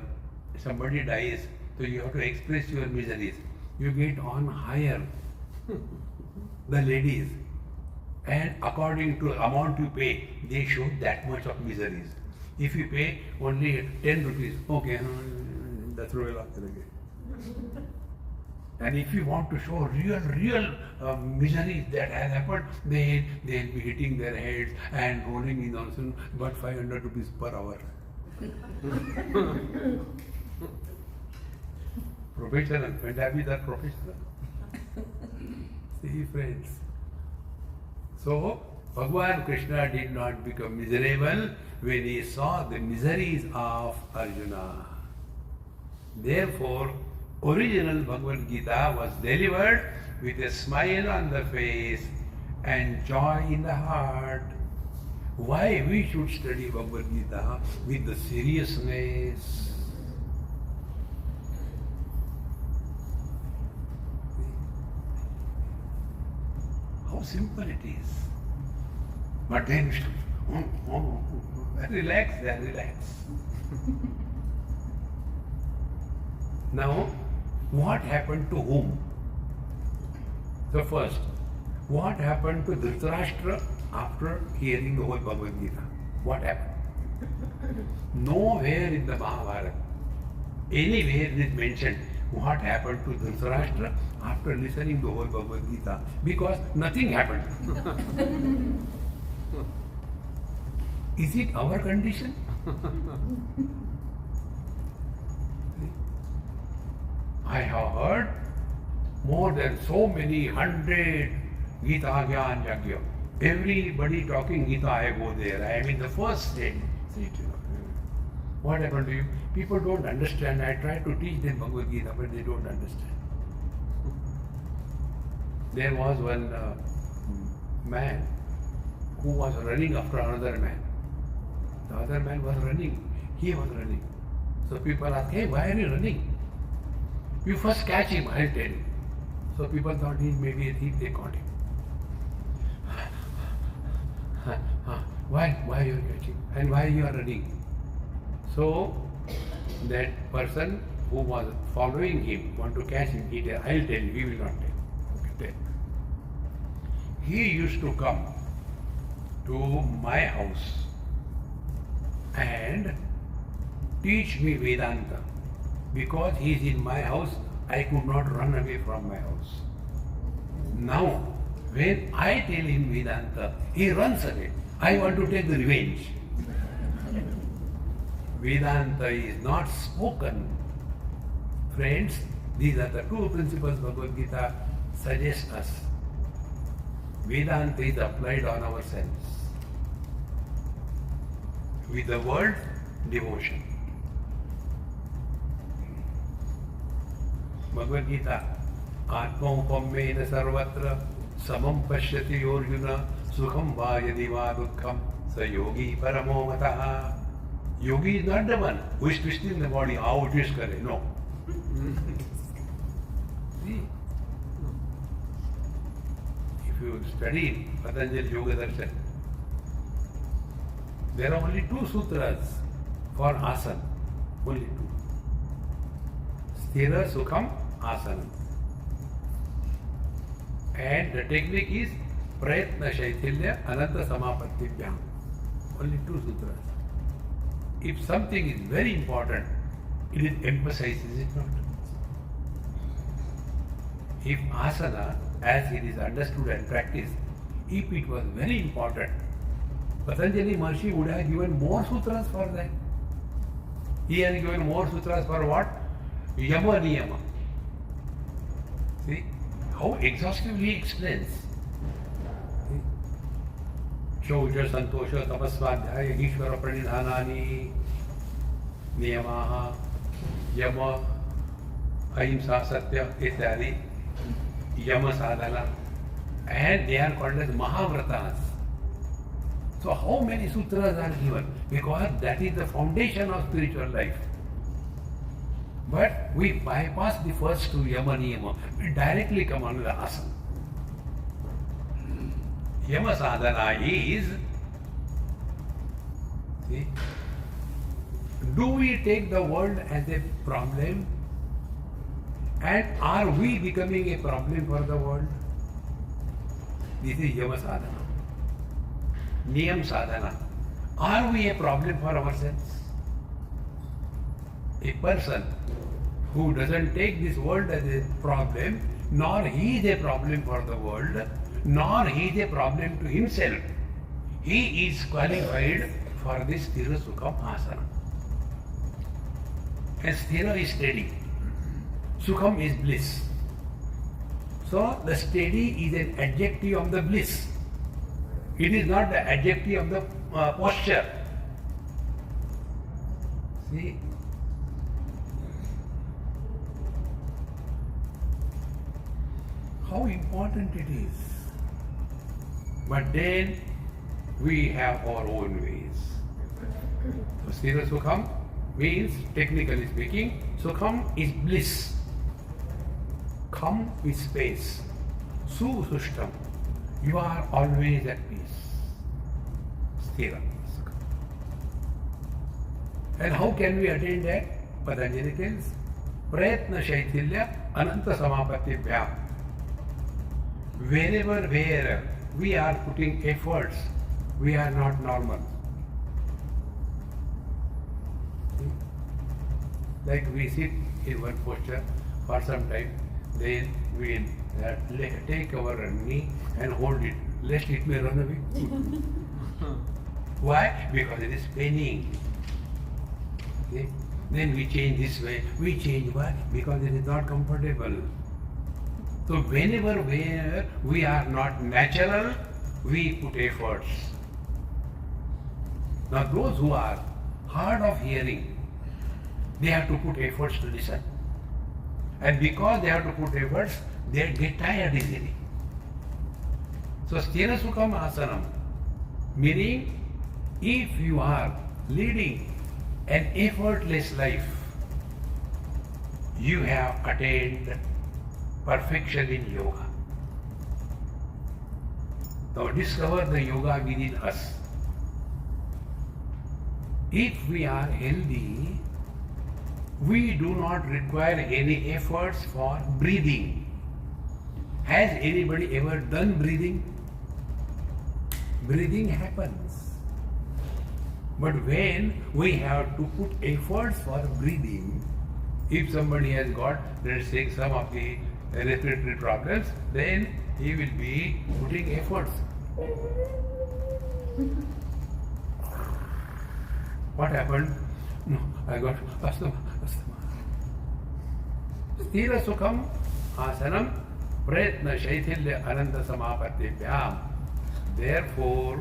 Somebody dies, so you have to express your miseries. You get on higher the ladies, and according to amount you pay, they show that much of miseries. If you pay only 10 rupees, okay, that's real. And if you want to show real miseries that has happened, they'll be hitting their heads and rolling in also, but 500 rupees per hour. Professional, Punjabis are professional. See, friends. So, Bhagavan Krishna did not become miserable when he saw the miseries of Arjuna. Therefore, original Bhagavad Gita was delivered with a smile on the face and joy in the heart. Why we should study Bhagavad Gita with the seriousness? simple it is. But then, relax there, relax. Now, what happened to whom? So first, what happened to Dhritarashtra after hearing the whole Bhagavad Gita? What happened? Nowhere in the Mahabharata, anywhere it is mentioned what happened to Dhritarashtra after listening to the whole Bhagavad Gita, because nothing happened. Is it our condition? I have heard more than so many 100 Gita Gyan Yagya. Everybody talking Gita, I go there. I am in the first stage. What happened to you? People don't understand. I try to teach them Bhagavad Gita, but they don't understand. There was one man who was running after another man. The other man was running. He was running. So people asked, hey, why are you running? You first catch him, I'll tell you. So people thought he may be a thief, they caught him. Why are you catching? And why you are running? So that person who was following him, want to catch him, he said, I'll tell you, he will not tell. Okay, tell. He used to come to my house and teach me Vedanta. Because he is in my house, I could not run away from my house. Now, when I tell him Vedanta, he runs away. I want to take the revenge. Vedanta is not spoken. Friends, these are the two principles Bhagavad Gita suggests us. Vedanta is applied on ourselves. With the word, devotion. Bhagavad Gita, Atmaupamena sarvatra samam pashyati yorjuna sukham va yadi va dukkham sa yogi paramo mataha. Yogi is not the one who is twisting the body, how it is correct. No. See, if you study Patanjali Yoga Darshan, there are only 2 sutras for asana. Only 2. Sthira Sukham Asana. And the technique is Prayatna Shaitilya Ananta Samapatibhyam. Only 2 sutras. If something is very important, it is emphasized, is it not? If asana, as it is understood and practiced, if it was very important, Patanjali Maharishi would have given more sutras for that. He has given more sutras for what? Yama Niyama. See how exhaustively he explains. Shaucha, Santosha, Tapasvadhyaya, Ishvara Pranidhanani, Niyamaha, Yama, Ahimsa, Satya, Ityadi, Yama Sadhana, and they are called as Mahavratas. So how many sutras are given? Because that is the foundation of spiritual life. But we bypass the first 2 Yama Niyama. We directly come on the asana. Yama sadhana is, see, do we take the world as a problem? And are we becoming a problem for the world? This is Yama sadhana. Niyam sadhana. Are we a problem for ourselves? A person who doesn't take this world as a problem, nor he is a problem for the world, nor he is a problem to himself. He is qualified for this Sthira Sukham Asana. And Sthira is steady. Sukham is bliss. So the steady is an adjective of the bliss. It is not the adjective of the posture. See? How important it is. But then we have our own ways. So Sthira Sukham means, technically speaking, Sukham is bliss. Kham is space. Su Sushtam. you are always at peace. Sthira. And how can we attain that? Patanjali tells, Prayatna Shaithilya Ananta Samapatibhyam. Wherever, where we are putting efforts, we are not normal. Like we sit in one posture for some time, then we take our knee and hold it, lest it may run away. Why? Because it is paining. Okay? Then we change this way. We change why? Because it is not comfortable. So whenever where we are not natural, we put efforts. Now those who are hard of hearing, they have to put efforts to listen. And because they have to put efforts, they get tired easily. So Sthira Sukham Asanam, meaning if you are leading an effortless life, you have attained perfection in yoga. Now discover the yoga within us. If we are healthy, we do not require any efforts for breathing. Has anybody ever done breathing? Breathing happens. But when we have to put efforts for breathing, if somebody has got, let's say, some of the respiratory problems, then he will be putting efforts. What happened? No, I got asthma. Sthira Sukham Asanam Prayatna Shaithilya Ananda Samapatibhyam. Therefore,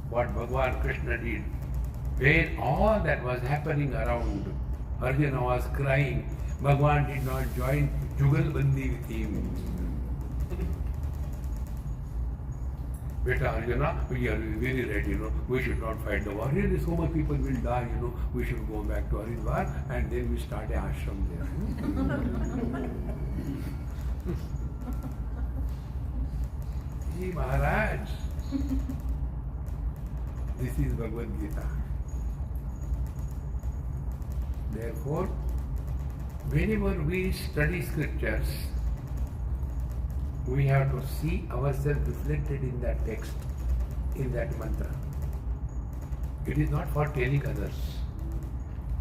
what Bhagavan Krishna did, when all that was happening around, Arjuna was crying, Bhagavan did not join Jugalbandi with him. Beta Arjuna, we are very right, we should not fight the war. Really, so many people will die, we should go back to Haridwar and then we start an ashram there. Ji Maharaj, this is Bhagavad Gita. Therefore, whenever we study scriptures, we have to see ourselves reflected in that text, in that mantra. It is not for telling others.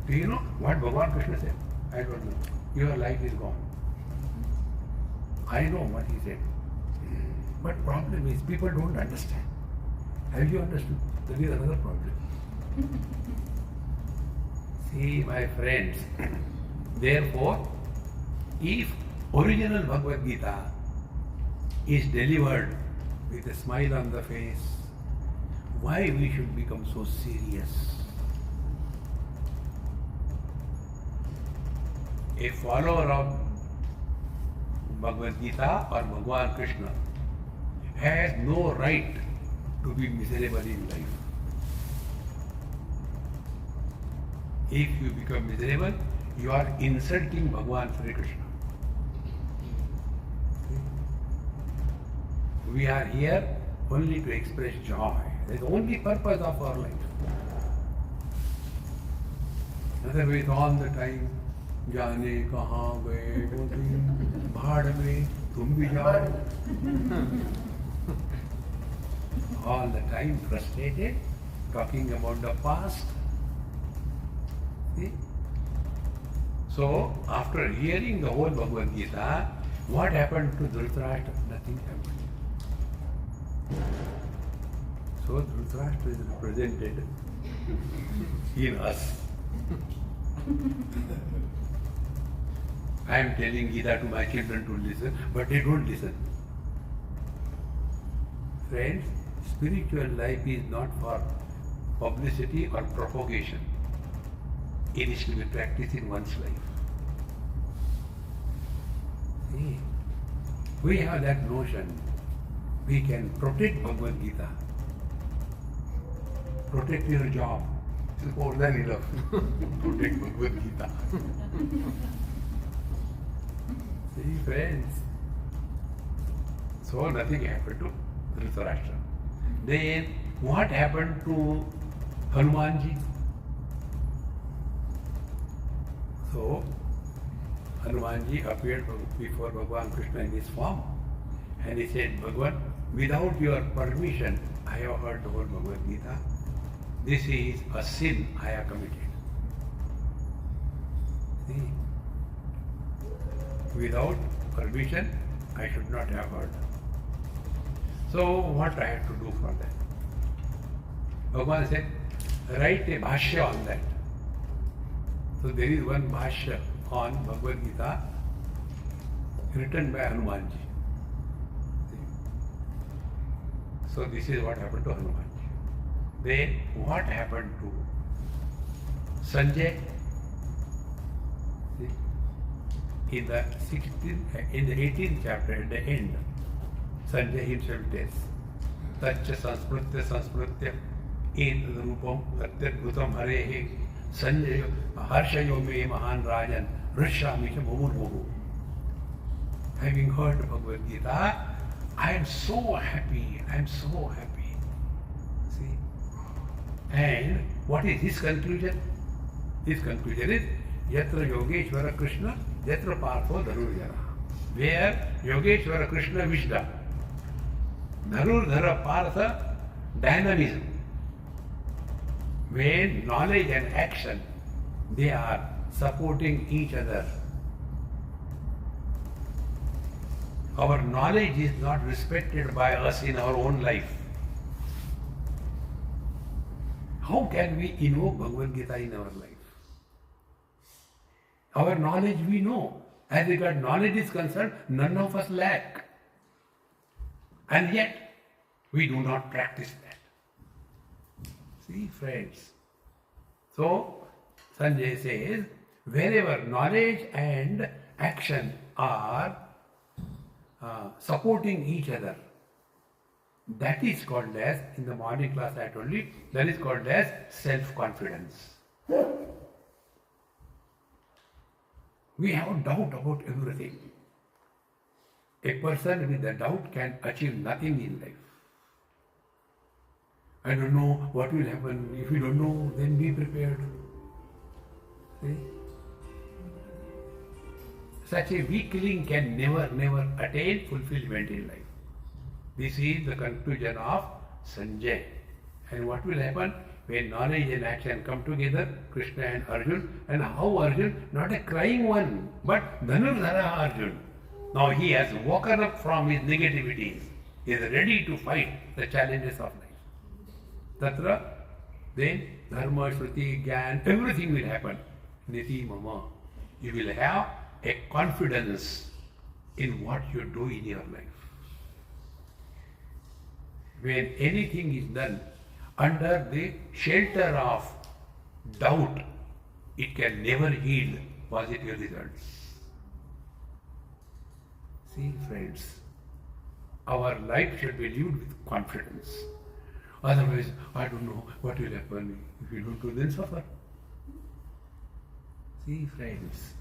Do you know what Bhagavan Krishna said? I don't know. Your life is gone. I know what he said. But problem is, people don't understand. Have you understood? That is another problem. See, my friends, therefore, if original Bhagavad Gita is delivered with a smile on the face, why we should become so serious? A follower of Bhagavad Gita or Bhagavan Krishna has no right to be miserable in life. If you become miserable, you are insulting Bhagavan Sri Krishna. We are here only to express joy. That is the only purpose of our life. Otherwise, all the time, जाने कहाँ गए वो दिन भाड़ में तुम भी जाओ. All the time frustrated, talking about the past. See? So, after hearing the whole Bhagavad Gita, what happened to Dhritarashtra? Nothing happened. So, Dhritarashtra is represented in us. I am telling Gita to my children to listen, but they don't listen. Friends, spiritual life is not for publicity or propagation. It is to be practiced in one's life. See, we have that notion. We can protect Bhagavad Gita. Protect your job. It's more than enough. Protect Bhagavad Gita. See, friends. So nothing happened to Dhritarashtra. Then what happened to Hanumanji? So Hanumanji appeared before Bhagavan Krishna in his form, and he said, Bhagavan, without your permission, I have heard the whole Bhagavad Gita. This is a sin I have committed. See? Without permission, I should not have heard. So what I have to do for that? Bhagavan said, write a bhashya on that. So there is one bhashya on Bhagavad Gita written by Hanumanji. So this is what happened to Hanumanji. Then what happened to Sanjay? In the 18th chapter, at the end, Sanjay himself tells, Taccha Sanspritya in Rupam Atyadbhutam Harehe Sanjay Harshayo Me Mahan Rajan Rishami Murmuhu. Having heard Bhagavad Gita, I am so happy, See? And what is his conclusion? His conclusion is Yatra Yogeshwara Krishna, Yatra Partho Dharurjara. Where Yogeshwara Krishna wisdom, Dharurdhara Partha dynamism. When knowledge and action, they are supporting each other. Our knowledge is not respected by us in our own life. How can we invoke Bhagavad Gita in our life? Our knowledge we know. As regard knowledge is concerned, none of us lack. And yet, we do not practice that. See, friends. So, Sanjay says, wherever knowledge and action are supporting each other, that is called as, in the morning class I told you, that is called as self-confidence. We have doubt about everything. A person with a doubt can achieve nothing in life. I don't know what will happen. If you don't know, then be prepared. See? Such a weakling can never attain fulfillment in life. This is the conclusion of Sanjay. And what will happen when knowledge and action come together, Krishna and Arjun, and how Arjun, not a crying one, but Dhanurdhara Arjun. Now he has woken up from his negativities. He is ready to fight the challenges of life. Tatra, then Dharma, Shruti, Gyan, everything will happen. Niti Mama. You will have a confidence in what you do in your life. When anything is done under the shelter of doubt, it can never yield positive results. See, friends, our life should be lived with confidence. Otherwise, I don't know what will happen. If you don't do, then suffer. See, friends.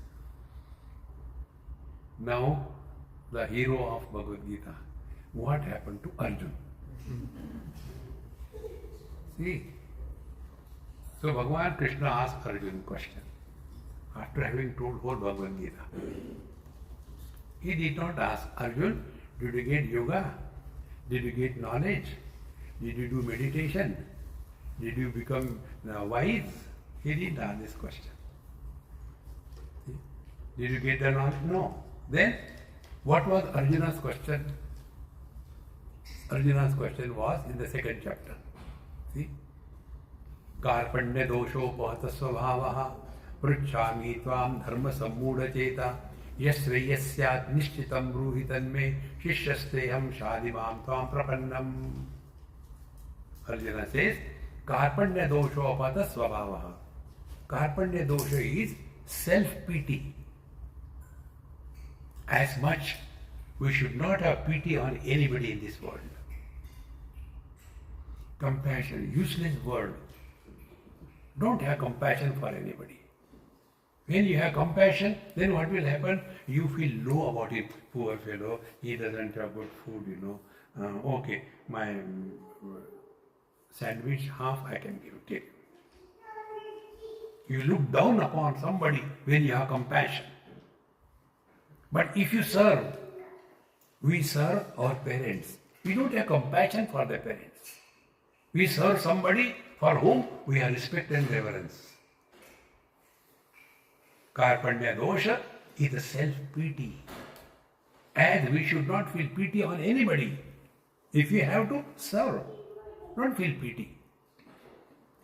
Now, the hero of Bhagavad Gita, what happened to Arjun? See, so Bhagavan Krishna asked Arjun a question after having told whole Bhagavad Gita. He did not ask, Arjun, did you get yoga? Did you get knowledge? Did you do meditation? Did you become wise? He didn't ask this question. See? Did you get the knowledge? No. Then, what was Arjuna's question? Arjuna's question was in the second chapter. See? Karpanya dosho pahata svabhavaha pruchhami tvam dharma sammudha cheta yasreyasyat nishchitam bruhitan me shishyasteham shadimam tvam prapannam. Arjuna says, Karpanya dosho pahata svabhavaha. Karpanya dosha is self-pity. As much we should not have pity on anybody in this world. Compassion, useless word. Don't have compassion for anybody. When you have compassion, then what will happen? You feel low about it. Poor fellow, he doesn't have good food, Okay, my sandwich half I can give. Take. You look down upon somebody when you have compassion. But if you serve, we serve our parents. We don't have compassion for the parents. We serve somebody for whom we have respect and reverence. Karpanya dosha is a self-pity. And we should not feel pity on anybody. If you have to serve, don't feel pity.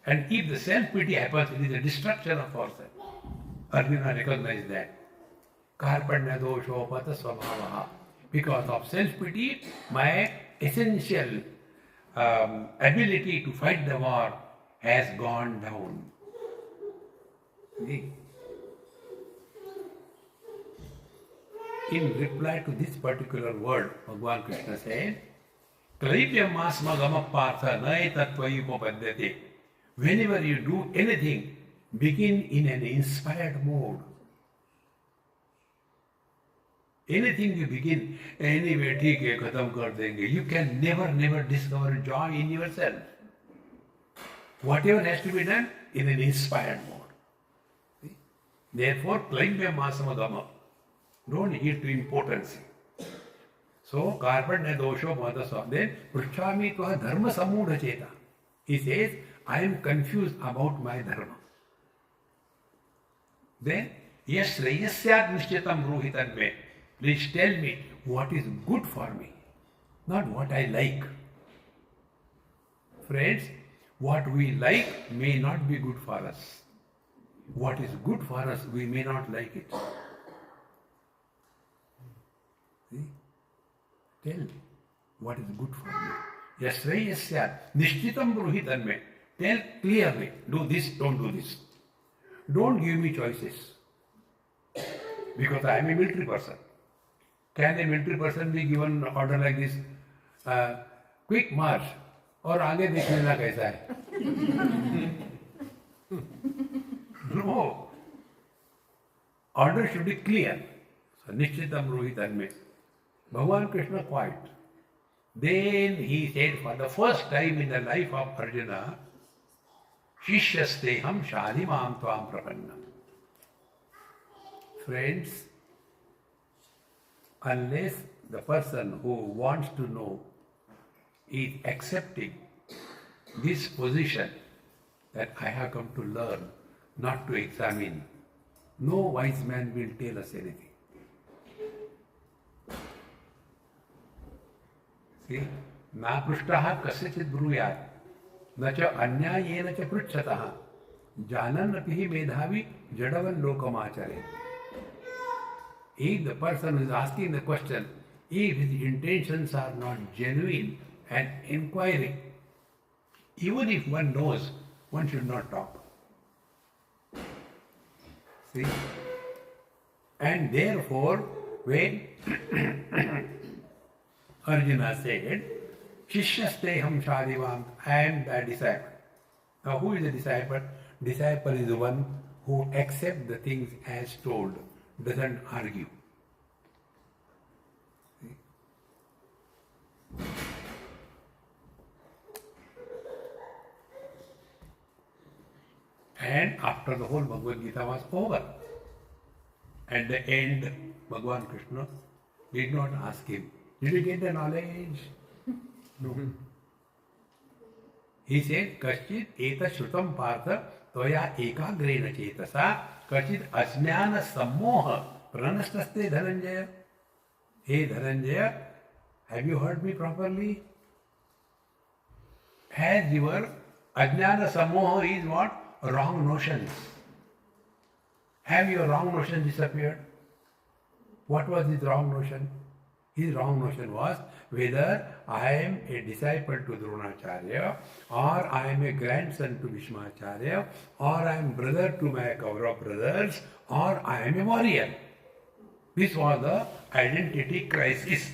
And if the self-pity happens, it is a destruction of ourselves. Arjuna recognized that. Karpanya dosho pata svabhavaha. Because of self-pity, my essential ability to fight the war has gone down. See? In reply to this particular word, Bhagavan Krishna said, Klaipyamasma partha nai tattvayi upapadyate. Whenever you do anything, begin in an inspired mode. Anything you begin, anyway, ठीक है, खत्म कर देंगे. You can never discover joy in yourself. Whatever has to be done in an inspired mode. See? Therefore, Klaipyamasma gama. Don't yield to impotence. So, Karpanya dosho bhata. Then, Pruchami tva dharma samudha cheta. He says, I am confused about my dharma. Then, yes, sreyasyat nishchitam ruhitan me. Please tell me what is good for me, not what I like. Friends, what we like may not be good for us. What is good for us, we may not like it. See? Tell what is good for me. Yasrayasya nishchitam bruhitan me. Tell clearly, do this, don't do this. Don't give me choices. Because I am a military person. Can a military person be given order like this? Quick march. और आगे देख लेना कैसा है. No. Order should be clear. So, Nishchitam Rohitan me. Bhagavan Krishna quiet. Then he said for the first time in the life of Arjuna, Shishyasteham Shadimam Tvam Prapanna. Friends, unless the person who wants to know is accepting this position that I have come to learn, not to examine, no wise man will tell us anything. See, na prushtaha kasyachit bruyat, na cha anyayena cha pruchataha, janan apihi medhavi jadavan lokamachare. If the person who is asking the question, if his intentions are not genuine and inquiring, even if one knows, one should not talk. See? And therefore, when Arjuna said, Shishyasteham Shadivam, I am the disciple. Now, who is the disciple? Disciple is the one who accepts the things as told, doesn't argue. See? And after the whole Bhagavad Gita was over, at the end, Bhagavan Krishna did not ask him, did you get the knowledge? No. He said, Kaschit eta shrutam partha toya ekagrena chetasa kachit ajnana sammoha pranashtaste Dhananjaya. Hey Dhananjaya, have you heard me properly? Has your ajnana sammoha is what? Wrong notions. Have your wrong notion disappeared? What was his wrong notion? His wrong notion was whether I am a disciple to Dronacharya, or I am a grandson to Bhishmacharya, or I am brother to my Kaurav brothers, or I am a warrior. This was the identity crisis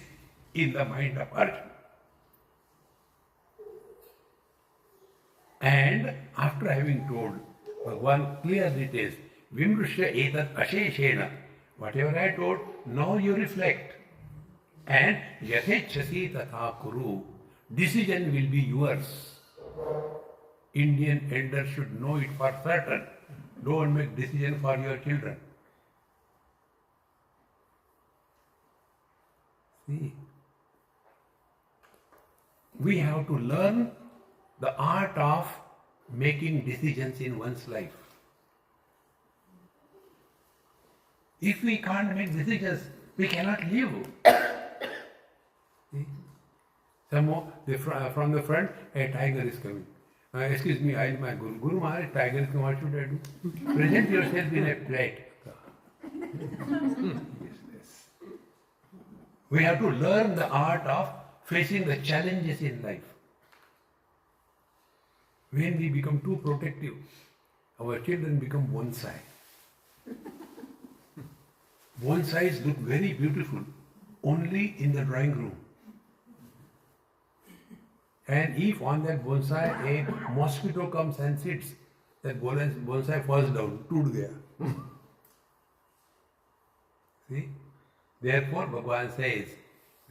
in the mind of Arjuna. And after having told Bhagavan clear details, Vimrushya etat asheshena, whatever I told, now you reflect. And yatechasi tatha kuru. Decision will be yours. Indian elders should know it for certain. Don't make decision for your children. See, we have to learn the art of making decisions in one's life. If we can't make decisions, we cannot live. See? From the front, a tiger is coming. Excuse me, I am my Guru. Guru Maharaj, tiger is coming, what should I do? Present yourself in a plate. Yes. We have to learn the art of facing the challenges in life. When we become too protective, our children become bonsai. Bonsais look very beautiful only in the drawing room. And if on that bonsai a mosquito comes and sits, that bonsai falls down, toot gaya. See? Therefore, Bhagavan says,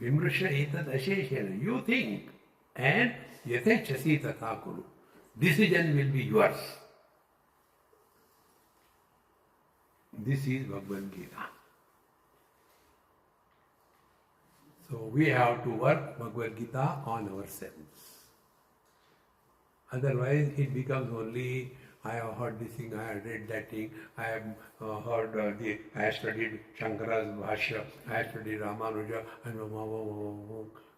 Vimrusha etat asheshena, you think, and yatechasi tatha kuru. Decision will be yours. This is Bhagavad Gita. So we have to work Bhagavad Gita on ourselves. Otherwise it becomes only, I have heard this thing, I have read that thing, I have heard I have studied Shankara's Bhashya, I have studied Ramanuja,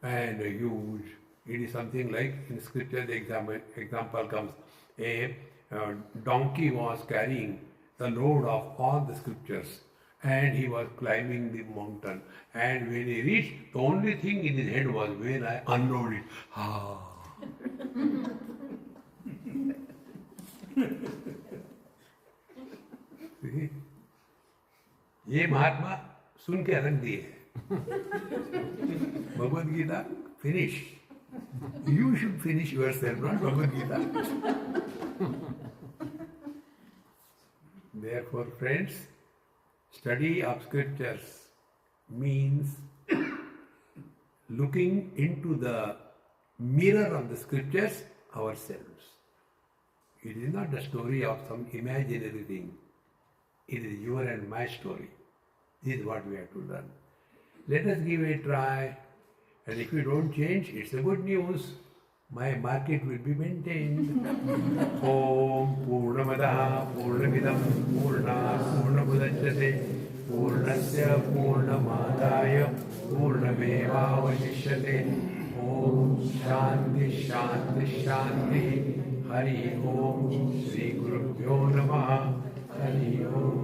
and huge. It is something like in scripture the example comes, a donkey was carrying the load of all the scriptures and he was climbing the mountain, and when he reached, the only thing in his head was, when I unload it, See? ये महात्मा सुन के रख दिए Bhagavad Gita finish. You should finish yourself, not Bhagavad Gita. Therefore, friends, study of scriptures means looking into the mirror of the scriptures ourselves. It is not the story of some imaginary thing. It is your and my story. This is what we have to learn. Let us give it a try. And if we don't change, it's a good news. My market will be maintained. Om Purnamadaha Purnamidam Purnat Purnamudachyate Purnasya Purnamadaya Purnamevavashishyate. Om Shanti Shanti Shanti. Hari Om Shri Gurubhyo Namaha. Hari Om.